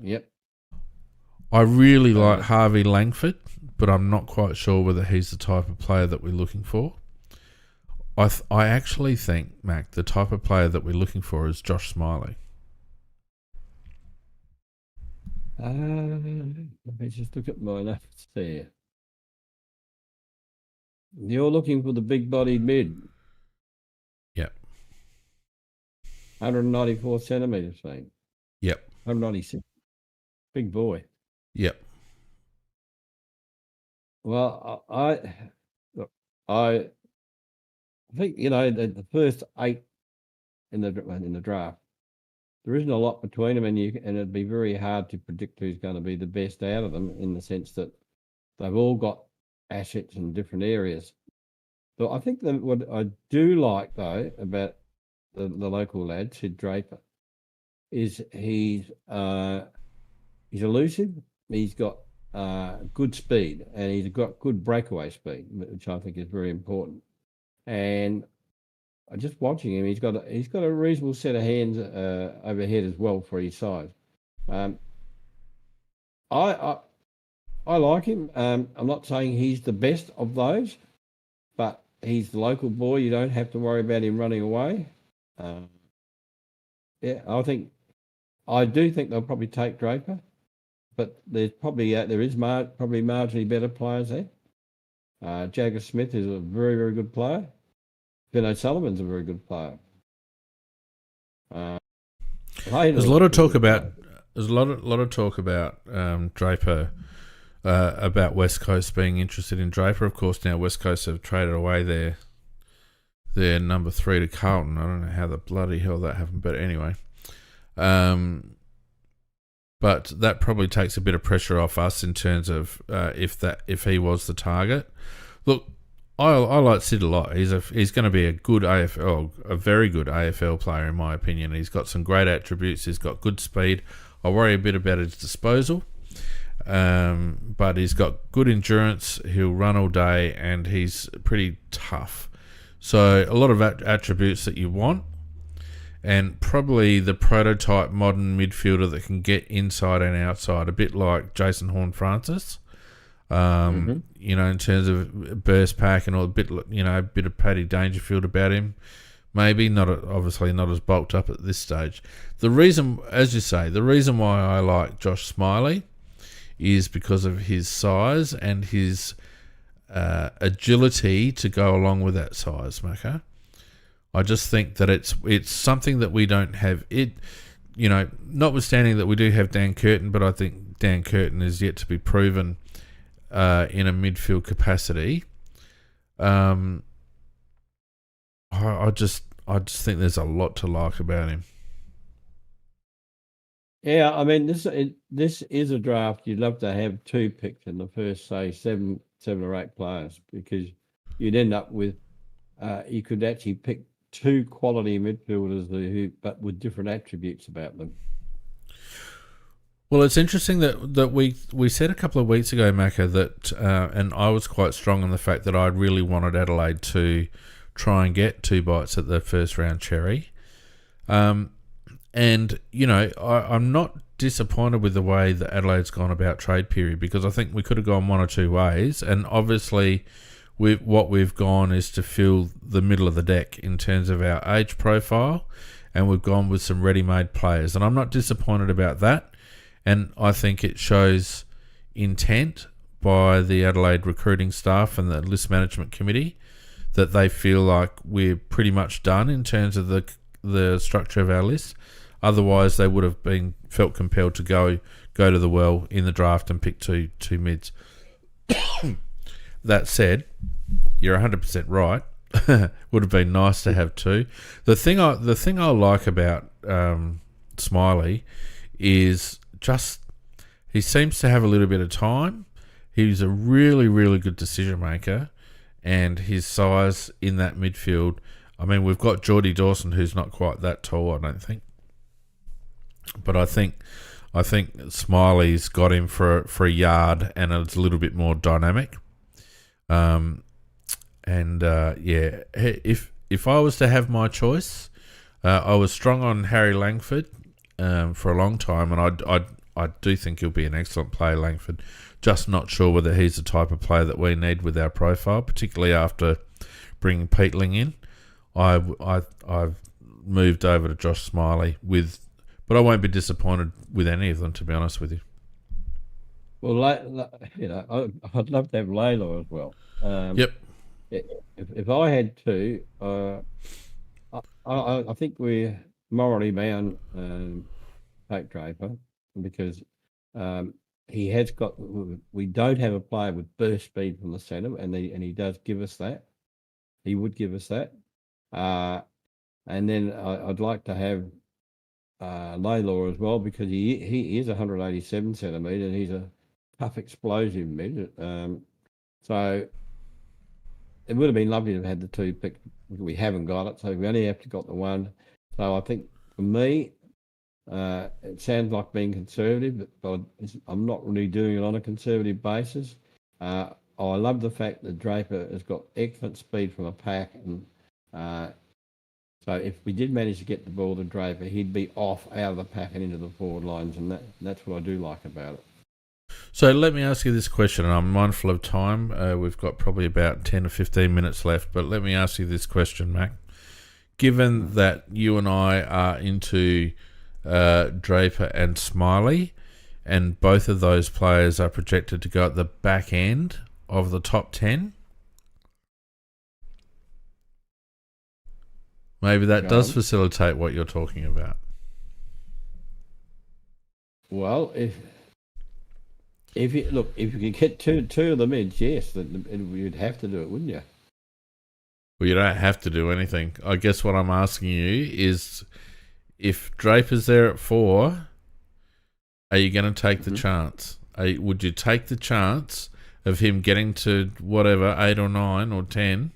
Yep. I really like Harvey Langford, but I'm not quite sure whether he's the type of player that we're looking for. I actually think, Mac, the type of player that we're looking for is Josh Smiley. Let me just look at my notes there. You're looking for the big-bodied mid. Yep. 194 centimetres, mate. Yep. 196. Big boy. Yep. Well, I think the first 8 in the draft, there isn't a lot between them, and it'd be very hard to predict who's going to be the best out of them, in the sense that they've all got assets in different areas. But I think that what I do like, though, about the local lad, Sid Draper, is he's elusive. He's got good speed, and he's got good breakaway speed, which I think is very important. And just watching him, he's got a reasonable set of hands overhead as well for his size. I like him. I'm not saying he's the best of those, but he's the local boy. You don't have to worry about him running away. I do think they'll probably take Draper, but there's probably probably marginally better players there. Jagger Smith is a very, very good player. Ben O'Sullivan's a very good player. There's a lot of talk about Draper, about West Coast being interested in Draper. Of course, now West Coast have traded away their number 3 to Carlton. I don't know how the bloody hell that happened, but anyway. But that probably takes a bit of pressure off us in terms of if he was the target. Look, I like Sid a lot. He's going to be a very good AFL player in my opinion. He's got some great attributes. He's got good speed. I worry a bit about his disposal, but he's got good endurance. He'll run all day, and he's pretty tough. So a lot of attributes that you want, and probably the prototype modern midfielder that can get inside and outside, a bit like Jason Horne-Francis. In terms of burst pack and all, a bit of Paddy Dangerfield about him. Maybe obviously not as bulked up at this stage. The reason, as you say, why I like Josh Smiley is because of his size and his agility to go along with that size, Macca. I just think that it's something that we don't have. Notwithstanding that we do have Dan Curtin, but I think Dan Curtin is yet to be proven in a midfield capacity. I just think there's a lot to like about him. Yeah, I mean, this is a draft. You'd love to have 2 picks in the first, say, 7 or 8 players, because you'd end up with you could actually pick 2 quality midfielders but with different attributes about them. Well, it's interesting that we said a couple of weeks ago, Macca, that and I was quite strong on the fact that I really wanted Adelaide to try and get 2 bites at the first round cherry. I'm not disappointed with the way that Adelaide's gone about trade period, because I think we could have gone one or two ways, and obviously what we've gone is to fill the middle of the deck in terms of our age profile, and we've gone with some ready-made players, and I'm not disappointed about that. And I think it shows intent, by the Adelaide recruiting staff and the list management committee that they feel like we're pretty much done in terms of the structure of our list. Otherwise, they would have been felt compelled to go to the well in the draft and pick two mids. That said, you're 100% right. Would have been nice to have two. The thing I like about Smiley is just he seems to have a little bit of time. He's a really, really good decision maker, and his size in that midfield. I mean, we've got Geordie Dawson, who's not quite that tall, I don't think, but I think Smiley's got him for a yard, and it's a little bit more dynamic. If I was to have my choice, I was strong on Harry Langford for a long time, and I do think he'll be an excellent player, Langford. Just not sure whether he's the type of player that we need with our profile, particularly after bringing Peatling in. I've moved over to Josh Smiley but I won't be disappointed with any of them, to be honest with you. Well, I'd love to have Layla as well. Yep. If I had to, I think we're morally bound take Draper because he has got. We don't have a player with burst speed from the centre, and he does give us that. He would give us that. And then I'd like to have Laylaw as well because he is 187 centimetre and he's a tough, explosive mid. So it would have been lovely to have had the two picked. We haven't got it, so we only have to got the one. So I think for me, it sounds like being conservative, but I'm not really doing it on a conservative basis. I love the fact that Draper has got excellent speed from a pack, and so if we did manage to get the ball to Draper, he'd be off out of the pack and into the forward lines, and that's what I do like about it. So let me ask you this question, and I'm mindful of time. We've got probably about 10 or 15 minutes left, but let me ask you this question, Mac. Given that you and I are into Draper and Smiley, and both of those players are projected to go at the back end of the top 10, maybe that does facilitate what you're talking about. Well, if you could get two of the mids, yes, you'd have to do it, wouldn't you? Well, you don't have to do anything. I guess what I'm asking you is, if Draper's there at 4, are you going to take the chance? Would you take the chance of him getting to whatever 8 or 9 or 10?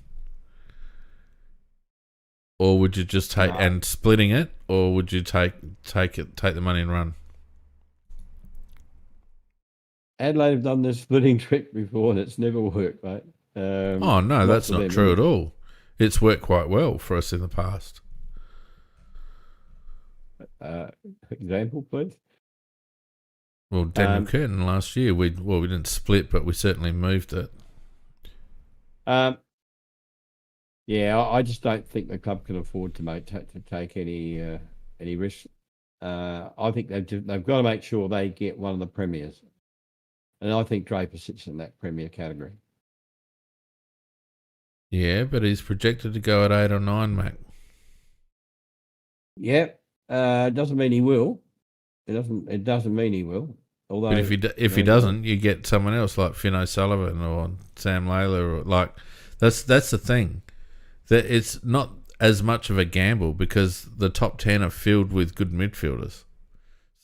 Or would you just take and splitting it, or would you take the money and run? Adelaide have done this splitting trick before, and it's never worked, mate. Oh no, that's not true at all. It's worked quite well for us in the past. Example, please. Well, Daniel Curtin last year, we didn't split, but we certainly moved it. Yeah, I just don't think the club can afford to take any risk. I think they've got to make sure they get one of the premiers, and I think Draper sits in that premier category. Yeah, but he's projected to go at 8 or 9, Mac. Yeah, doesn't mean he will. It doesn't mean he will. Although, but if he doesn't, you get someone else like Finn O'Sullivan or Sam Layla, or like that's the thing. That it's not as much of a gamble because the top 10 are filled with good midfielders.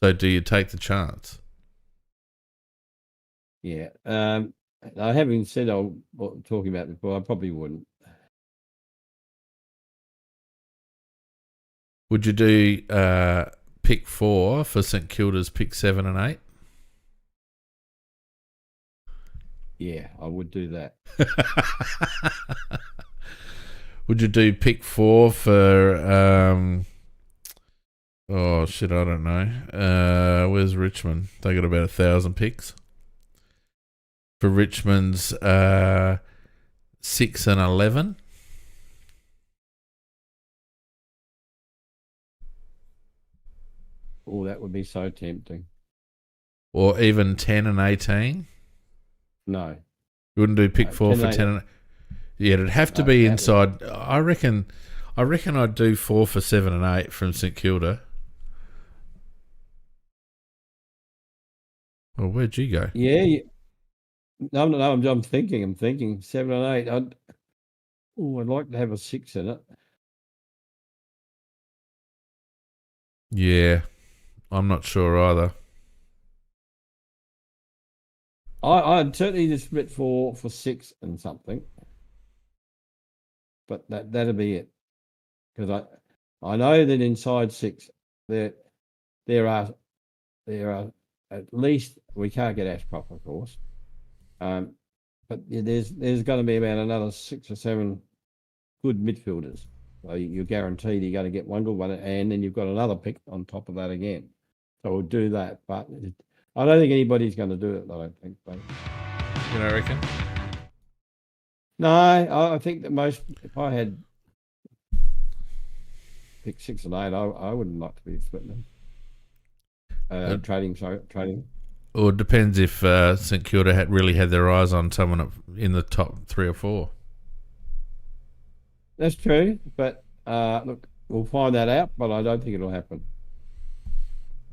So do you take the chance? Yeah. Having said talking about before, I probably wouldn't. Would you do pick 4 for St Kilda's pick 7 and 8? Yeah, I would do that. Would you do pick 4 for oh shit, I don't know. Where's Richmond? They got about 1,000 picks. For Richmond's 6 and 11. Oh, that would be so tempting. Or even 10 and 18. No. You wouldn't do pick 4 10 for and 10 8. and yeah, it'd have to No, be that would. inside. I reckon I'd do 4 for 7 and 8 from St Kilda. Well, where'd you go? Yeah. No, no, no. I'm thinking. I'm thinking 7 and 8. I'd like to have a 6 in it. Yeah, I'm not sure either. I'd certainly just split for 6 and something, but that'd be it. Because I know that inside 6 there there are at least, we can't get Ashcroft, of course. But there's going to be about another 6 or 7 good midfielders. So you're guaranteed you're going to get one good one, and then you've got another pick on top of that again. So we'll do that, but I don't think anybody's going to do it. I don't think. But You know, I reckon. no, I think that if I had picked 6 and 8, I wouldn't like to be splitting them. Trading. Or it depends if St Kilda had really had their eyes on someone in the top 3 or 4. That's true, but look, we'll find that out. But I don't think it'll happen.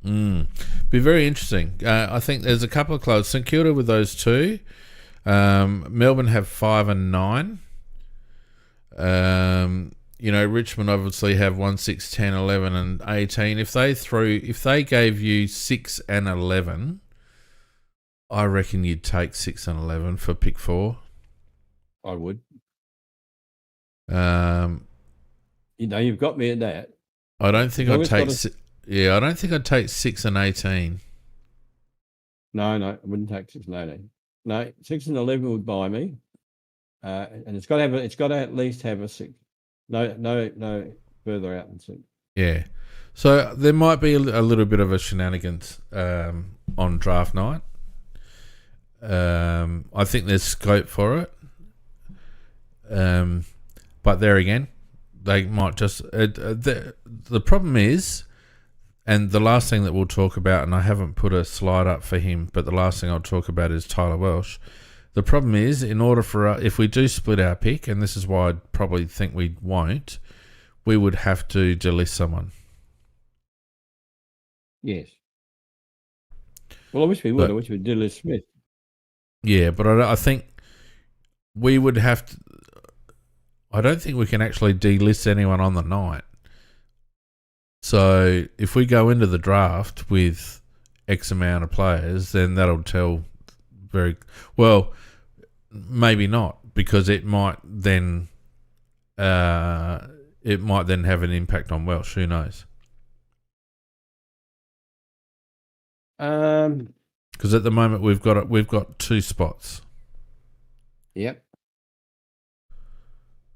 Be very interesting. I think there's a couple of clubs. St Kilda with those 2. Melbourne have 5 and 9. Richmond obviously have 1, 6, 10, 11 and 18. If they gave you 6 and 11, I reckon you'd take 6 and 11 for pick 4. I would. Um, You've got me at that. I don't think I'd take. Yeah, I don't think I'd take 6 and 18. No, I wouldn't take 6 and 18. No, 6 and 11 would buy me, and it's got to at least have a 6. No further out than 6. Yeah, so there might be a little bit of a shenanigans on draft night. I think there's scope for it, but there again, they might just. The problem is. And the last thing that we'll talk about, and I haven't put a slide up for him, but the last thing I'll talk about is Tyler Welsh. The problem is, in order for if we do split our pick, and this is why I probably think we won't, we would have to delist someone. Yes. Well, I wish we would. I wish we'd delist Smith. Yeah, but I think we would have to. I don't think we can actually delist anyone on the night. So if we go into the draft with X amount of players, then that'll tell very well. Maybe not, because it might then have an impact on Welsh. Who knows? Because at the moment we've got 2 spots. Yep.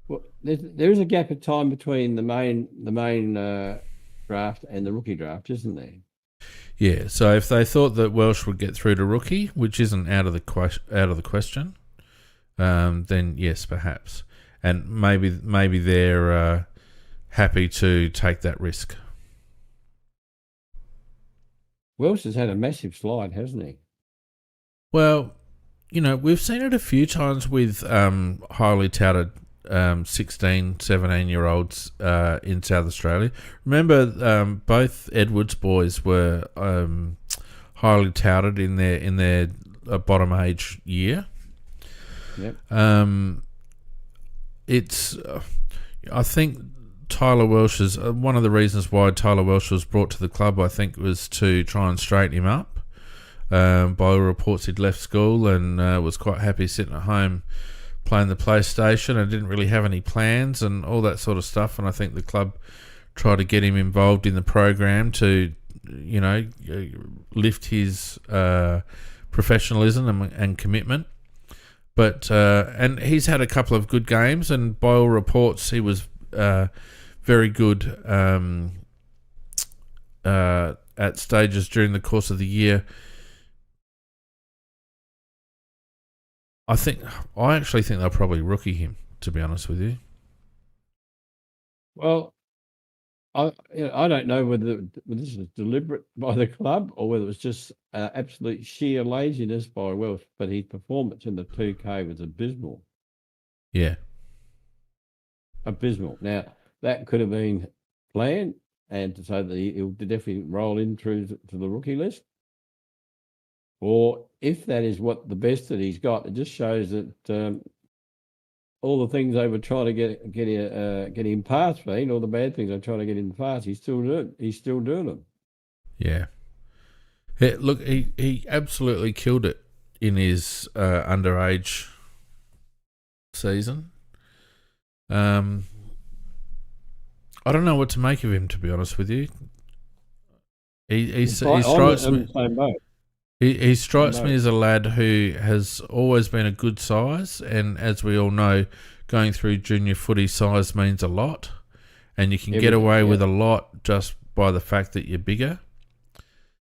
Well, there is a gap of time between the main draft and the rookie draft, isn't there? Yeah. So if they thought that Welsh would get through to rookie, which isn't out of the question, then yes, perhaps, and maybe they're happy to take that risk. Welsh has had a massive slide, hasn't he? Well, we've seen it a few times with highly touted 16, 17-year-olds in South Australia. Remember, both Edwards boys were highly touted in their bottom age year. Yep. I think Tyler Welsh is one of the reasons why Tyler Welsh was brought to the club. I think was to try and straighten him up. By all reports, he'd left school and was quite happy sitting at home playing the PlayStation and didn't really have any plans and all that sort of stuff. And I think the club tried to get him involved in the program to, lift his professionalism and commitment. But and he's had a couple of good games, and by all reports, he was very good at stages during the course of the year. I actually think they'll probably rookie him, to be honest with you. Well, I don't know whether this was deliberate by the club or whether it was just absolute sheer laziness by Welsh, but his performance in the 2K was abysmal. Yeah. Abysmal. Now, that could have been planned, and so that he'll definitely roll in through to the rookie list. Or if that is what the best that he's got, it just shows that all the things they were trying to get him past, all the bad things they were trying to get him past, he's still doing them. Yeah. Look, he absolutely killed it in his underage season. I don't know what to make of him, to be honest with you. He strikes me. He strikes me as a lad who has always been a good size, and as we all know, going through junior footy, size means a lot, and you can get away with a lot just by the fact that you're bigger.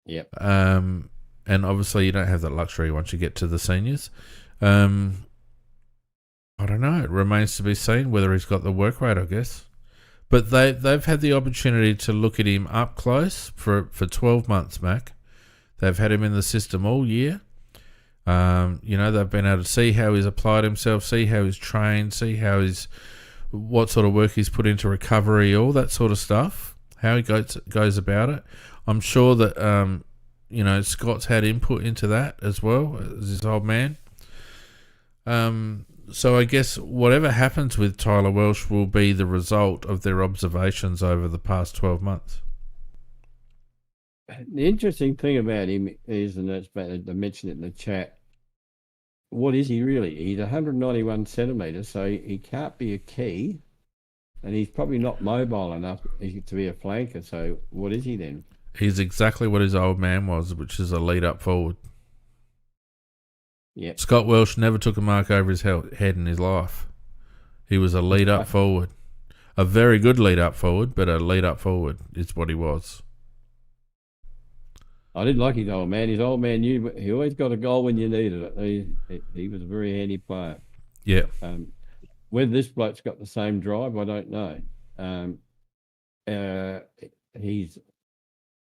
Yep. And obviously you don't have that luxury once you get to the seniors. I don't know. It remains to be seen whether he's got the work rate, I guess. But they've had the opportunity to look at him up close for 12 months, Mac. They've had him in the system all year. They've been able to see how he's applied himself, see how he's trained, see what sort of work he's put into recovery, all that sort of stuff, how he goes about it. I'm sure that, Scott's had input into that as well as his old man. So I guess whatever happens with Tyler Welsh will be the result of their observations over the past 12 months. The interesting thing about him is, and that's about, I mentioned it in the chat, what is he really? He's 191 centimetres, so he can't be a key, and he's probably not mobile enough to be a flanker, so what is he then? He's exactly what his old man was, which is a lead-up forward. Yep. Scott Welsh never took a mark over his head in his life. He was a lead-up forward. A very good lead-up forward, but a lead-up forward is what he was. I didn't like his old man. His old man knew he always got a goal when you needed it. He was a very handy player. Yeah. Whether this bloke's got the same drive, I don't know.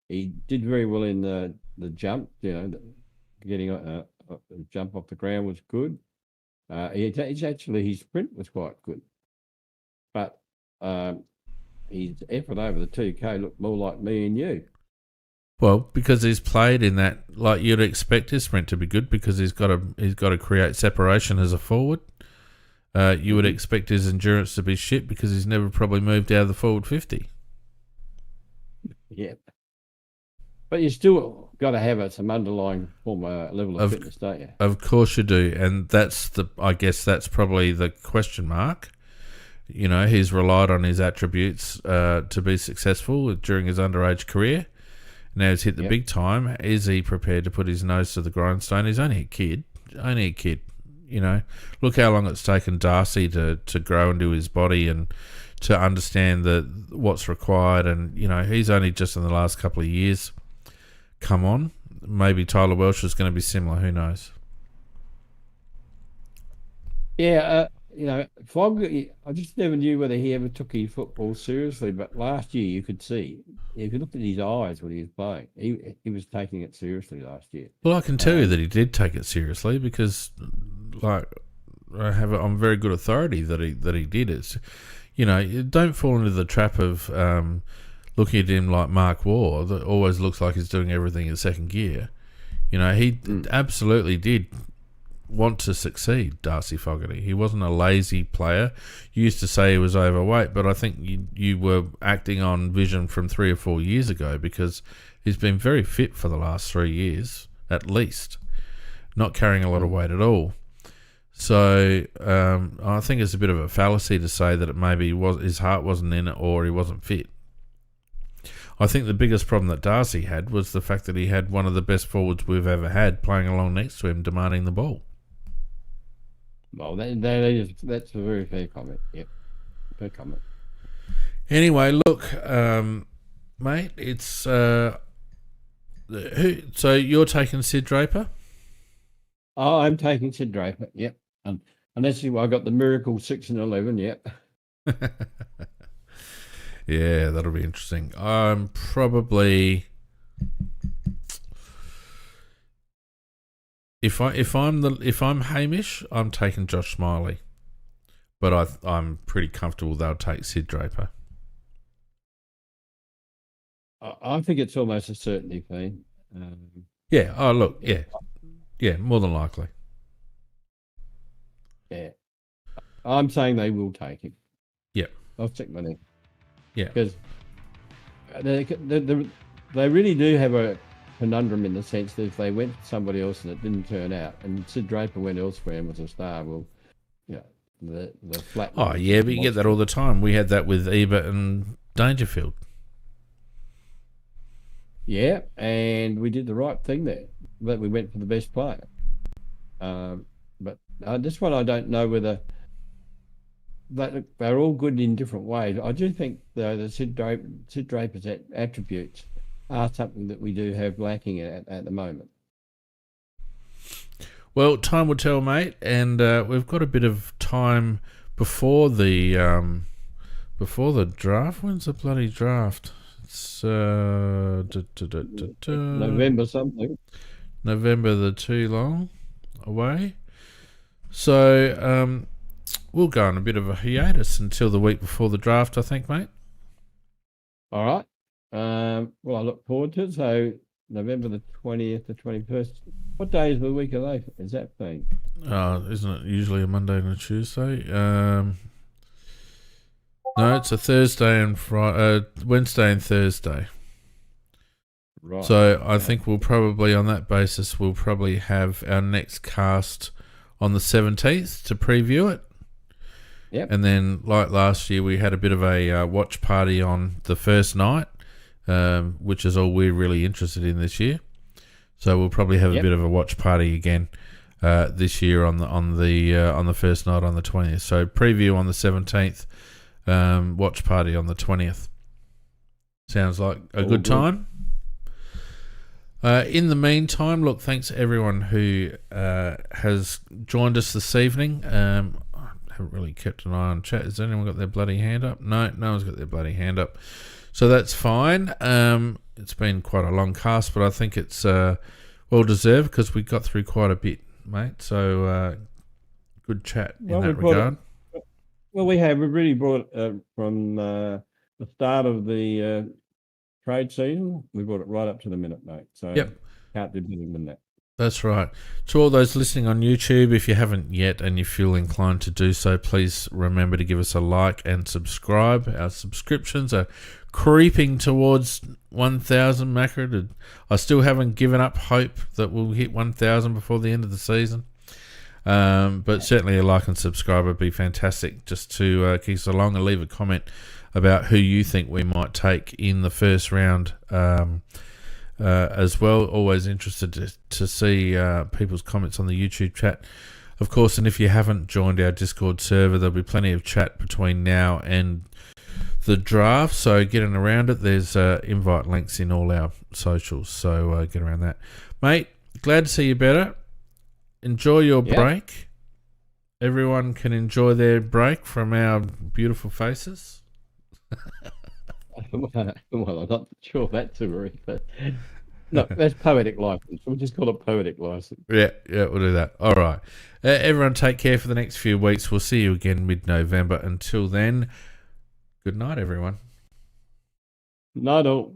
He did very well in the jump. Getting a jump off the ground was good. His sprint was quite good, but his effort over the 2K looked more like me and you. Well, because he's played in that, like you'd expect his sprint to be good because he's got to create separation as a forward. You would expect his endurance to be shit because he's never probably moved out of the forward 50. Yeah. But you still got to have some underlying level of fitness, don't you? Of course you do, and I guess that's probably the question mark. He's relied on his attributes to be successful during his underage career. Now he's hit the big time. Is he prepared to put his nose to the grindstone? He's only a kid. Look how long it's taken Darcy to grow into his body and to understand what's required. And, he's only just in the last couple of years come on. Maybe Tyler Welsh is going to be similar. Who knows? Yeah, Fogg, I just never knew whether he ever took his football seriously, but last year you could see, if you looked at his eyes when he was playing, he was taking it seriously last year. Well, I can tell you that he did take it seriously because, I'm very good authority that he did it. Don't fall into the trap of looking at him like Mark Waugh, that always looks like he's doing everything in second gear. He absolutely did want to succeed, Darcy Fogarty. He wasn't a lazy player. You used to say he was overweight, but I think you were acting on vision from 3 or 4 years ago because he's been very fit for the last 3 years, at least, not carrying a lot of weight at all. So I think it's a bit of a fallacy to say that it maybe his heart wasn't in it or he wasn't fit. I think the biggest problem that Darcy had was the fact that he had one of the best forwards we've ever had playing along next to him, demanding the ball. Well, that's a very fair comment. Yep, fair comment. Anyway, look, mate, it's so you're taking Sid Draper? Oh, I'm taking Sid Draper. Yep, unless I got the miracle 6 and 11. Yep. Yeah, that'll be interesting. I'm probably if I'm Hamish, I'm taking Josh Smiley, but I'm pretty comfortable they'll take Sid Draper. I think it's almost a certainty, Pete. Yeah. Oh, look. Yeah. Yeah. More than likely. Yeah. I'm saying they will take him. Yeah. I'll stick my neck. Yeah. Because they really do have a conundrum in the sense that if they went to somebody else and it didn't turn out, and Sid Draper went elsewhere and was a star, well, you know, the flat. Oh, yeah, but you get that all the time. We had that with Ebert and Dangerfield. Yeah, and we did the right thing there. But we went for the best player. But this one, I don't know whether they're all good in different ways. I do think, though, that Sid Draper's attributes are something that we do have lacking at the moment. Well, time will tell, mate, and we've got a bit of time before the draft. When's the bloody draft? It's November something. November the too long away. So we'll go on a bit of a hiatus until the week before the draft, I think, mate. All right. Well, I look forward to it. So November the 20th, the 21st. What days of the week are they? Is that thing? Isn't it usually a Monday and a Tuesday? No, it's a Thursday and Wednesday and Thursday. Right. So I think we'll probably, on that basis, we'll probably have our next cast on the 17th to preview it. Yep. And then, like last year, we had a bit of a watch party on the first night, which is all we're really interested in this year. So we'll probably have a bit of a watch party again this year on the first night on the 20th. So preview on the 17th, watch party on the 20th. Sounds like a good time. In the meantime, look, thanks to everyone who has joined us this evening. I haven't really kept an eye on chat. Has anyone got their bloody hand up? No one's got their bloody hand up. So that's fine. It's been quite a long cast, but I think it's well deserved because we got through quite a bit, mate. So good chat in that regard. We have. We've really brought from the start of the trade season, we brought it right up to the minute, mate. So can't do better than that. That's right. To all those listening on YouTube, if you haven't yet and you feel inclined to do so, please remember to give us a like and subscribe. Our subscriptions are creeping towards 1,000, Macra. I still haven't given up hope that we'll hit 1,000 before the end of the season. But certainly a like and subscribe would be fantastic, just to keep us along, and leave a comment about who you think we might take in the first round as well. Always interested to see people's comments on the YouTube chat, of course. And if you haven't joined our Discord server, there'll be plenty of chat between now and the draft, so getting around it. There's invite links in all our socials, so get around that, mate. Glad to see you better. Enjoy your break. Everyone can enjoy their break from our beautiful faces. Well, I'm not sure that's a very, but no, that's poetic license. We'll just call it poetic license. Yeah, we'll do that. All right. Everyone take care for the next few weeks. We'll see you again mid-November. Until then, good night, everyone. Night all.